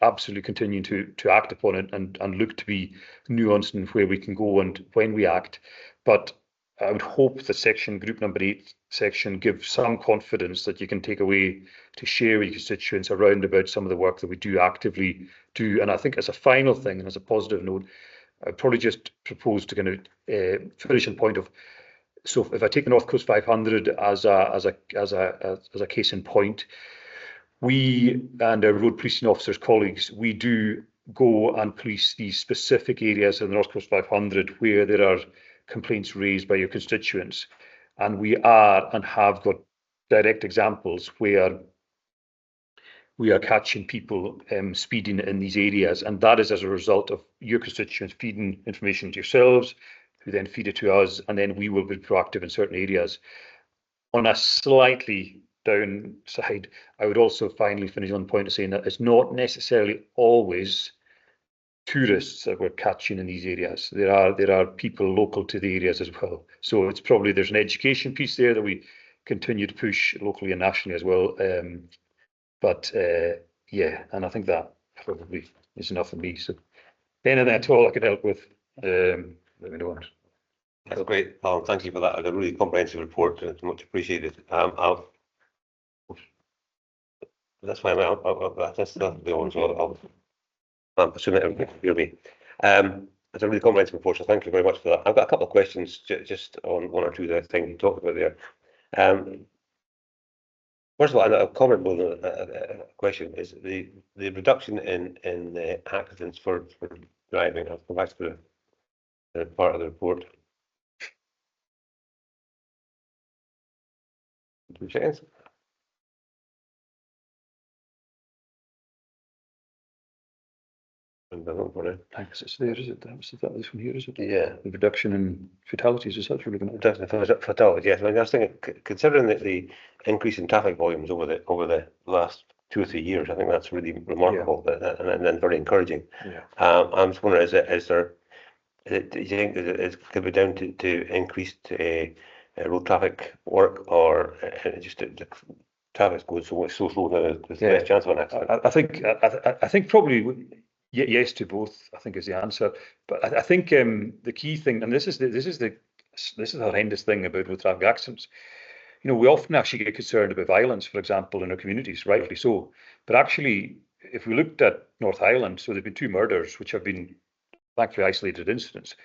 absolutely continue to act upon it and look to be nuanced in where we can go and when we act. But I would hope the group number 8 section gives some confidence that you can take away to share with your constituents around about some of the work that we do actively do. And I think as a final thing, and as a positive note, I'd probably just propose to kind of finish on point of, so if I take the North Coast 500 as a case in point, we and our road policing officers colleagues, we do go and police these specific areas in the North Coast 500 where there are complaints raised by your constituents, and we are and have got direct examples where we are catching people speeding in these areas, and that is as a result of your constituents feeding information to yourselves, who then feed it to us, and then we will be proactive in certain areas. On a slightly downside, I would also finally finish on the point of saying that it's not necessarily always tourists that we're catching in these areas. There are people local to the areas as well. So it's probably, there's an education piece there that we continue to push locally and nationally as well. Yeah, and I think that probably is enough for me. So anything at all I could help with, let me know. That's great, Alan. Thank you for that. A really comprehensive report. It's much appreciated. That's fine. That's the one. So I'm assuming everybody can hear me. It's a really comprehensive report, so thank you very much for that. I've got a couple of questions just on one or two that I think you talked about there. First of all, a comment more than a question is the reduction in accidents for driving. I'll come back to the part of the report. 2 seconds. Thanks, it's there, is it? That this one here, is it? Yeah. The reduction in fatalities, is that really going to? Reduction in fatalities, yes. I mean, I was thinking, considering the increase in traffic volumes over the last 2 or 3 years, I think that's really remarkable, and then very encouraging. Yeah. I'm just wondering, do you think it could be down to increased road traffic work, or just the traffic's going so slow that there's less chance of an accident? I think probably Yes to both, I think, is the answer. But I think the key thing, and this is the horrendous thing about road traffic accidents. We often actually get concerned about violence, for example, in our communities, rightly so. But actually, if we looked at North Highland, so there've been 2 murders, which have been thankfully isolated incidents.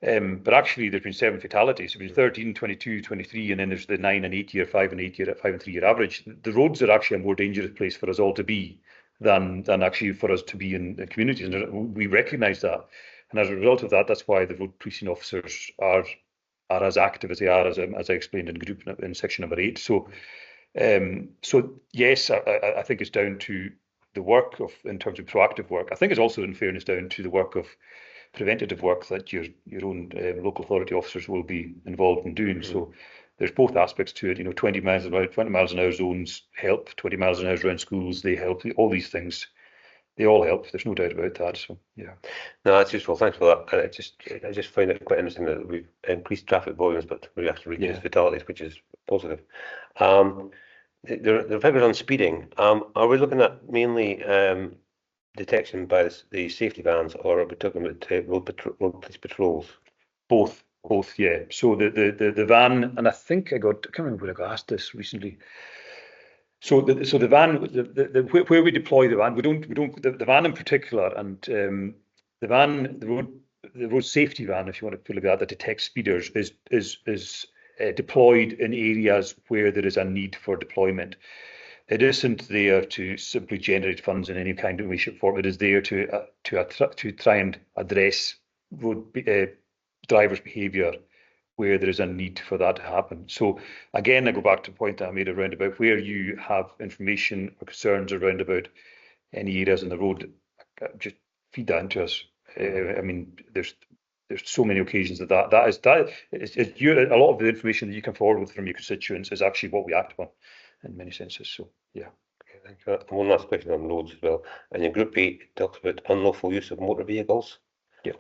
But actually, there's been 7 fatalities. There's been 13, 22, 23, and then there's the 9 and 8 year, 5 and 3 year average. The roads are actually a more dangerous place for us all to be than actually for us to be in communities. And we recognise that. And as a result of that, that's why the road policing officers are as active as they are, as I explained in section number 8. So yes, I think it's down to the work in terms of proactive work. I think it's also, in fairness, down to the work of preventative work that your own local authority officers will be involved in doing. So there's both aspects to it. 20 miles an hour zones help. 20 miles an hour around schools, they help. All these things, they all help. There's no doubt about that. So yeah. No, that's useful. Thanks for that. I just find it quite interesting that we've increased traffic volumes, but we actually reduced fatalities, which is positive. The figures on speeding. Are we looking at mainly detection by the safety vans, or are we talking about road police patrols? Both, yeah. So the van, and I think I can't remember where I got asked this recently. So the van, where we deploy the van, the van in particular, and the van, the road safety van, if you want to put it like that detects speeders, is deployed in areas where there is a need for deployment. It isn't there to simply generate funds in any kind of way, shape, form. It is there to try and address road drivers' behaviour where there is a need for that to happen. So again, I go back to the point that I made around about where you have information or concerns around about any areas on the road, just feed that into us. I mean, there's so many occasions that a lot of the information that you can forward with from your constituents is actually what we act upon in many senses. So yeah. Okay, thank you. And one last question on roads as well. And in Group 8 talks about unlawful use of motor vehicles. Yeah.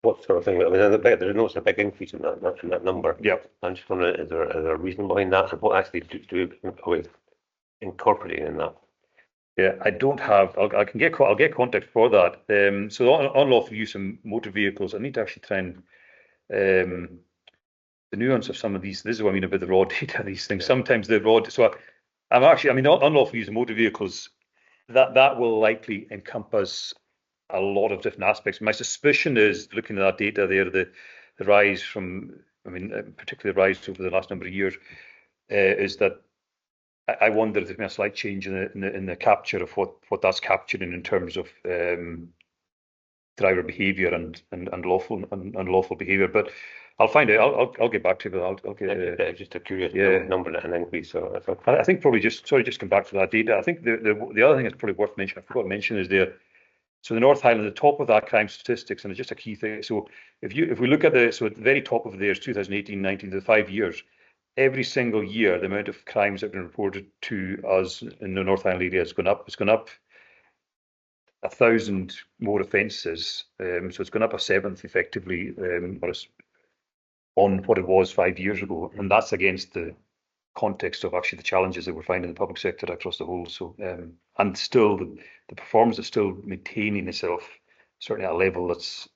What sort of thing? I mean, there's a big increase in that number. Yeah. I'm just wondering, is there a reason behind that, and what actually are we incorporating in that? Yeah, I don't have. I'll get context for that. So unlawful use of motor vehicles. I need to actually try and the nuance of some of these. This is what I mean about the raw data. These things. Yeah. Sometimes the raw. So unlawful use of motor vehicles. That will likely encompass a lot of different aspects. My suspicion is, looking at that data there, the rise from, particularly the rise over the last number of years, is that I wonder if there's been a slight change in the capture of what that's capturing in terms of driver behaviour and unlawful behaviour. But I'll find out. I'll get back to you. But I'll get just a curious number and increase. So I think probably just come back to that data. I think the other thing that's probably worth mentioning, I forgot to mention, is there. So the North Highland, the top of that crime statistics, and it's just a key thing. So if we look at at the very top of there is 2018-19, the 5 years. Every single year, the amount of crimes that have been reported to us in the North Highland area has gone up. It's gone up 1,000 more offences. So it's gone up a seventh, effectively, on what it was 5 years ago. And that's against the context of actually the challenges that we're finding in the public sector across the whole. So, and still, the performance is still maintaining itself, certainly at a level that's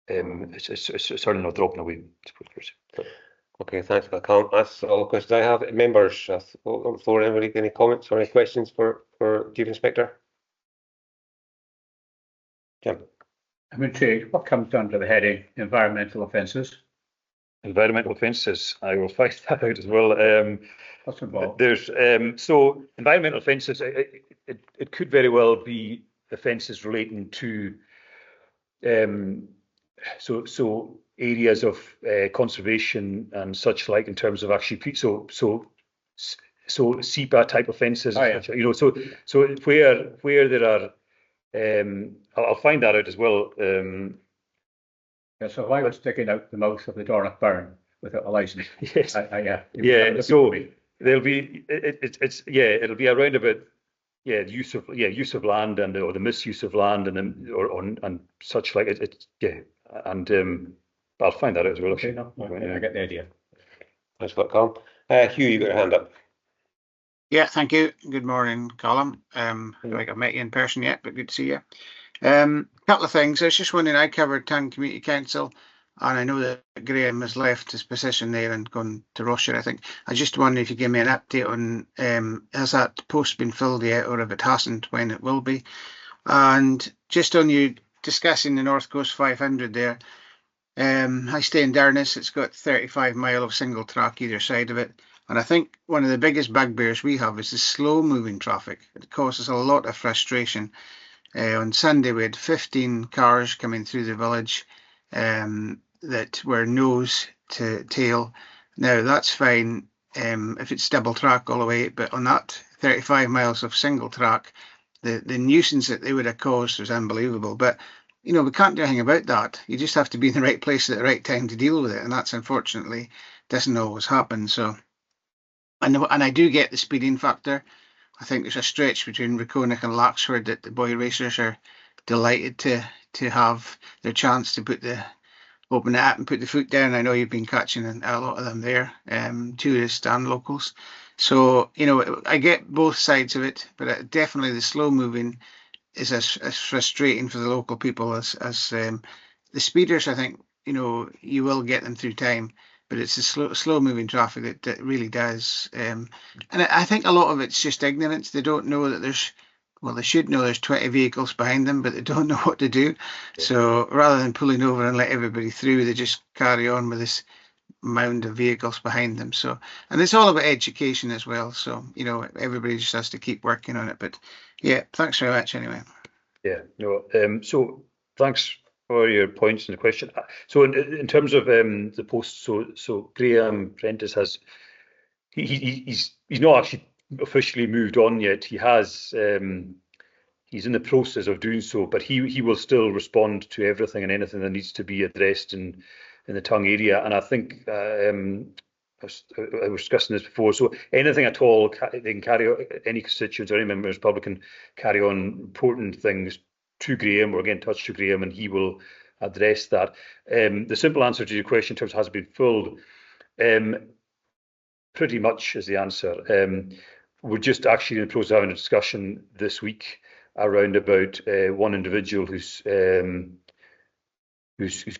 it's certainly not dropping away. Okay, thanks for that. That's all the questions I have. Members on the floor, anybody any comments or any questions for Chief Inspector? Jim. I'm intrigued. What comes under the heading environmental offences? Environmental offences, I will find that out as well. What's involved? There's so environmental offences. It could very well be offences relating to so areas of conservation and such like, in terms of actually so SEPA type offences. Oh, yeah. So where there are, I'll find that out as well. Yeah, so if I was sticking out the mouth of the Dornoch burn without a license, yes, so there'll be it'll be around about use of land and or the misuse of land and such like it and I'll find that out as well. Okay, I get the idea. Thanks for that, Colin. Hugh, you got your hand up. Yeah, thank you. Good morning, Colin. I don't think I've met you in person yet, but good to see you. Couple of things. I was just wondering, I covered Town Community Council, and I know that Graham has left his position there and gone to Russia, I think. I just wondering if you give me an update on has that post been filled yet, or if it hasn't, when it will be. And just on you discussing the North Coast 500 there, I stay in Dornoch. It's got 35 mile of single track either side of it. And I think one of the biggest bugbears we have is the slow moving traffic. It causes a lot of frustration. On Sunday, we had 15 cars coming through the village that were nose to tail. Now, that's fine if it's double track all the way, but on that 35 miles of single track, the nuisance that they would have caused was unbelievable. But, you know, we can't do anything about that. You just have to be in the right place at the right time to deal with it. And that's unfortunately doesn't always happen. So, and I do get the speeding factor. I think there's a stretch between Raconach and Laxford that the boy racers are delighted to have their chance to open it up and put the foot down. I know you've been catching a lot of them there, tourists and locals. So, you know, I get both sides of it, but definitely the slow moving is as frustrating for the local people as the speeders. I think, you know, you will get them through time, but it's the slow moving traffic that really does. And I think a lot of it's just ignorance. They don't know that they should know there's 20 vehicles behind them, but they don't know what to do. Yeah. So rather than pulling over and let everybody through, they just carry on with this mound of vehicles behind them. So, and it's all about education as well. So, you know, everybody just has to keep working on it. But yeah, thanks very much anyway. Yeah, no, so thanks for your points and the question. So in terms of the post, so Graham Prentice has, he's not actually officially moved on yet. He has, he's in the process of doing so, but he will still respond to everything and anything that needs to be addressed in the Tongue area. And I think I was discussing this before. So anything at all, they can carry on, any constituents or any member of the public can carry on important things to Graham or get in touch to Graham, and he will address that. The simple answer to your question in terms of has it been filled, pretty much is the answer. We're just actually in the process of having a discussion this week around about one individual who's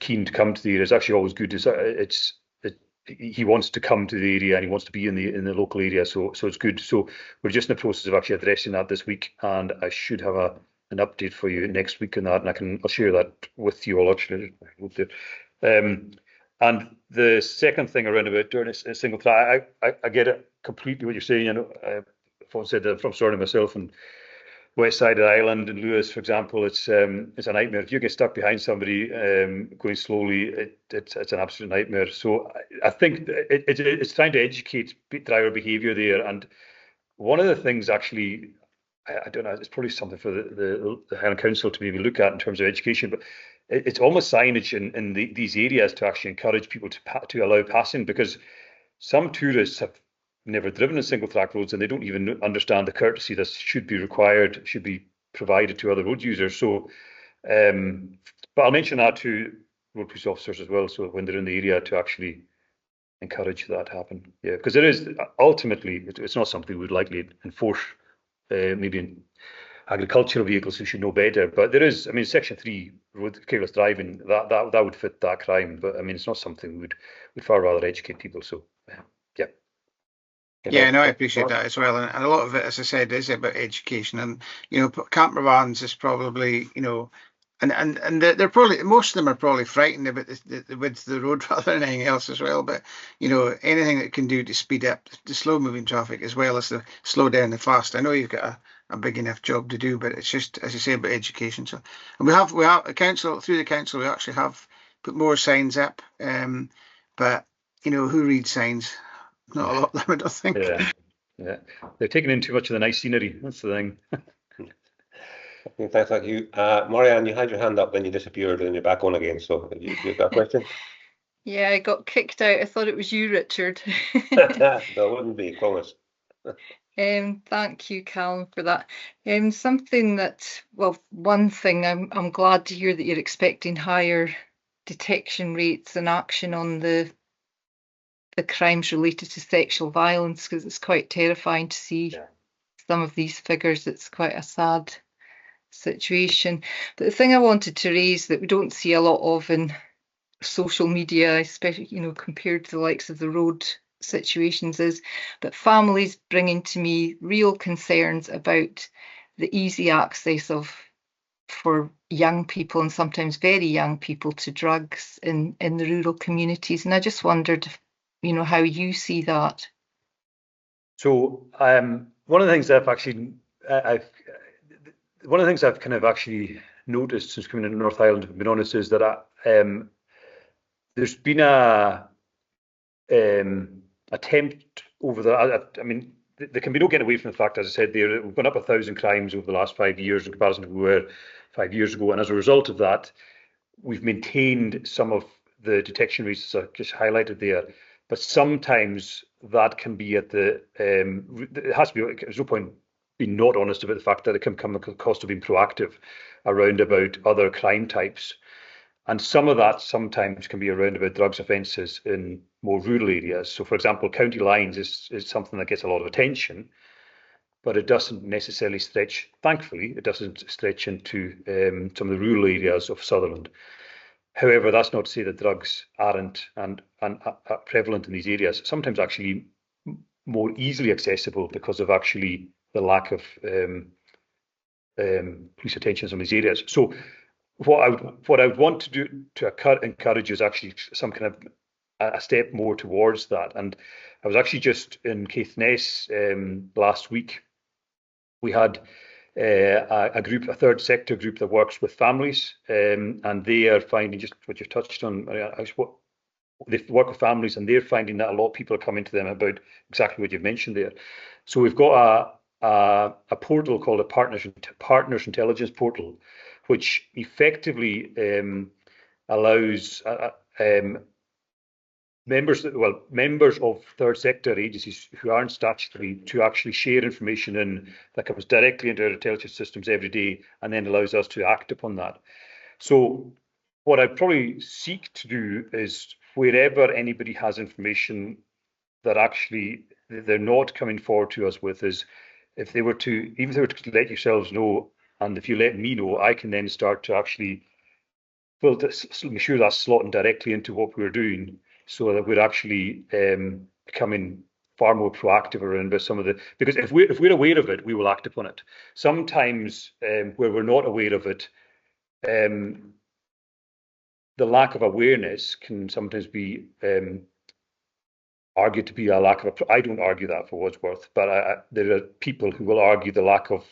keen to come to the area. It's actually always good. He wants to come to the area and he wants to be in the local area, so it's good. So we're just in the process of actually addressing that this week, and I should have an update for you next week on that, and I'll share that with you all actually. And the second thing around about doing a single track, I get it completely what you're saying. You know, Fawn said that from starting myself and west side of Highland and Lewis, for example, it's a nightmare. If you get stuck behind somebody going slowly, it's an absolute nightmare. So I think it's trying to educate driver behaviour there. And one of the things actually, I don't know, it's probably something for the Highland Council to maybe look at in terms of education, but it's almost signage in these areas to actually encourage people to allow passing, because some tourists have never driven in single track roads and they don't even understand the courtesy that should be provided to other road users. So but I'll mention that to road police officers as well, so when they're in the area, to actually encourage that to happen. Yeah, because it is ultimately, it's not something we would likely enforce maybe in agricultural vehicles who should know better, but there is, I mean, section 3 road careless driving, that would fit that crime, but I mean, it's not something we'd far rather educate people. So yeah. Yeah, no, I appreciate that as well. And a lot of it, as I said, is about education. And, you know, camper vans is probably, you know, and they're probably, most of them are probably frightened about the width of the road rather than anything else as well. But, you know, anything that can do to speed up the slow moving traffic as well as the slow down the fast. I know you've got a big enough job to do, but it's just, as I say, about education. So, and we have a council, through the council, we actually have put more signs up. But, you know, who reads signs? Not a lot of them, I don't think. Yeah. They're taking in too much of the nice scenery. That's the thing. Thank you. Marianne, you had your hand up, then you disappeared, and you're back on again. So you got a question? Yeah, I got kicked out. I thought it was you, Richard. No, it wouldn't be, promise. Thank you, Callum, for that. Something that, well, one thing I'm glad to hear that you're expecting higher detection rates and action on the the crimes related to sexual violence, because it's quite terrifying to see some of these figures. It's quite a sad situation. But the thing I wanted to raise that we don't see a lot of in social media, especially, you know, compared to the likes of the road situations, is that families bringing to me real concerns about the easy access for young people, and sometimes very young people, to drugs in the rural communities. And I just wondered, you know, how you see that. So one of the things I've kind of actually noticed since coming into North Highland, to be honest, is that there's been a attempt over I mean, there can be no getting away from the fact, as I said there, we've gone up 1,000 crimes over the last 5 years in comparison to where we were 5 years ago. And as a result of that, we've maintained some of the detection rates I just highlighted there. But sometimes that can be at the, it has to be, there's no point being not honest about the fact that it can come at the cost of being proactive around about other crime types. And some of that sometimes can be around about drugs offences in more rural areas. So, for example, county lines is something that gets a lot of attention, but it doesn't necessarily stretch, thankfully, it doesn't stretch into some of the rural areas of Sutherland. However, that's not to say that drugs aren't and are prevalent in these areas. Sometimes actually more easily accessible because of actually the lack of police attention in some of these areas. So what I would want to do to encourage is actually some kind of a step more towards that. And I was actually just in Caithness last week. We had a group, a third sector group that works with families, and they are finding, just what you've touched on, they work with families, and they're finding that a lot of people are coming to them about exactly what you've mentioned there. So we've got a portal called a Partners Intelligence Portal, which effectively allows members of third sector agencies who aren't statutory to actually share information that comes directly into our intelligence systems every day, and then allows us to act upon that. So what I'd probably seek to do is, wherever anybody has information that actually they're not coming forward to us with, is even if they were to let yourselves know, and if you let me know, I can then start to actually make sure that's slotting directly into what we're doing, so that we're actually becoming far more proactive around some of the, because if we're aware of it, we will act upon it. Sometimes where we're not aware of it, the lack of awareness can sometimes be argued to be a lack of, I don't argue that for what's worth, but there are people who will argue the lack of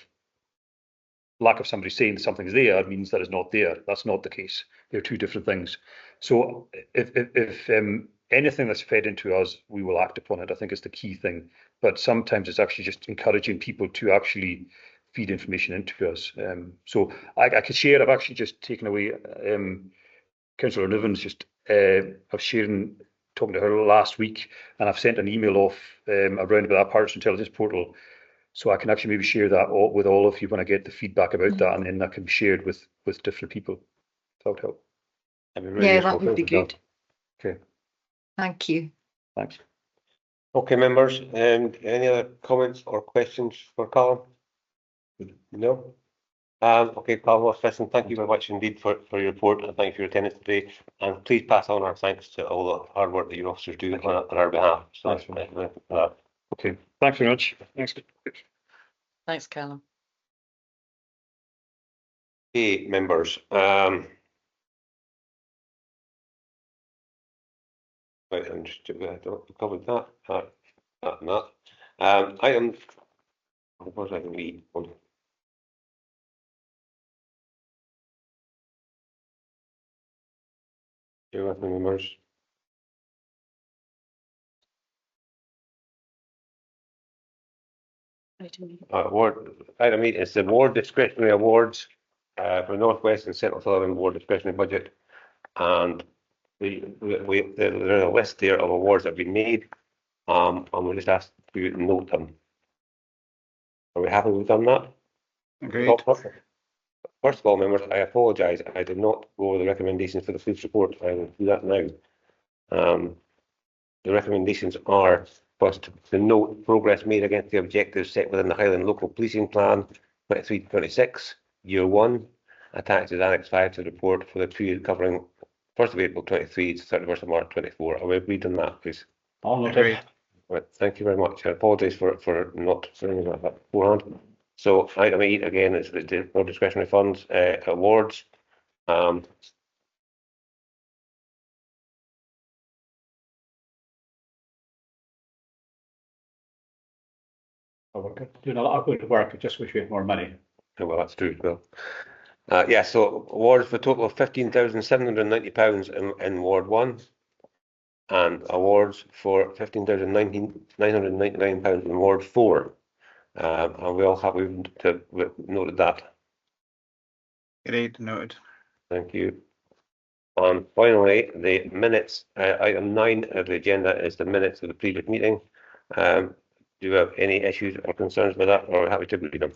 somebody saying something's there means that it's not there. That's not the case. They're two different things. So if anything that's fed into us, we will act upon it. I think it's the key thing. But sometimes it's actually just encouraging people to actually feed information into us. So I could share, I've actually just taken away, Councillor Niven's just, of sharing, talking to her last week, and I've sent an email off around about that Partners Intelligence Portal. So I can actually maybe share that with all of you when I get the feedback about that, and then that can be shared with different people. That would help. Yeah, that would be good. Okay. Thank you. Thanks. Okay, members, any other comments or questions for Colin? No? Okay, Colin Ross-Fisson, thank you very much indeed for your report, and thank you for your attendance today. And please pass on our thanks to all the hard work that your officers do on our behalf. So thanks for that. Okay, thanks very much. Thanks. Thanks, Callum. Okay, members. Right, I'm just covered that. And that. Item. What was item B? Bear with me, members. Item 8 is the ward discretionary awards for North West and Central Sutherland ward discretionary budget, and there's a list there of awards that have been made, and we just asked you to note them. Are we happy we've done that? Agreed. First of all, members, I apologise. I did not go over the recommendations for the police report. I will do that now. the recommendations are first to note progress made against the objectives set within the Highland Local Policing Plan 23-26, Year 1, attached as Annex 5 to the report for the period covering 1st of April 23 to 31st of March 24. Are we agreed on that, please? All noted. Agreed. Right, thank you very much. I apologise for not saying that beforehand. So item 8 again is the no discretionary funds awards. We're doing a lot of good work. I just wish we had more money. Well, that's true as well. Yeah, so awards for a total of £15,790 in Ward 1 and awards for £15,999 in Ward 4. And we all have we've noted that. Agreed, noted. Thank you. And finally, the minutes, item 9 of the agenda is the minutes of the previous meeting. Do you have any issues or concerns with that, or are we happy to read them?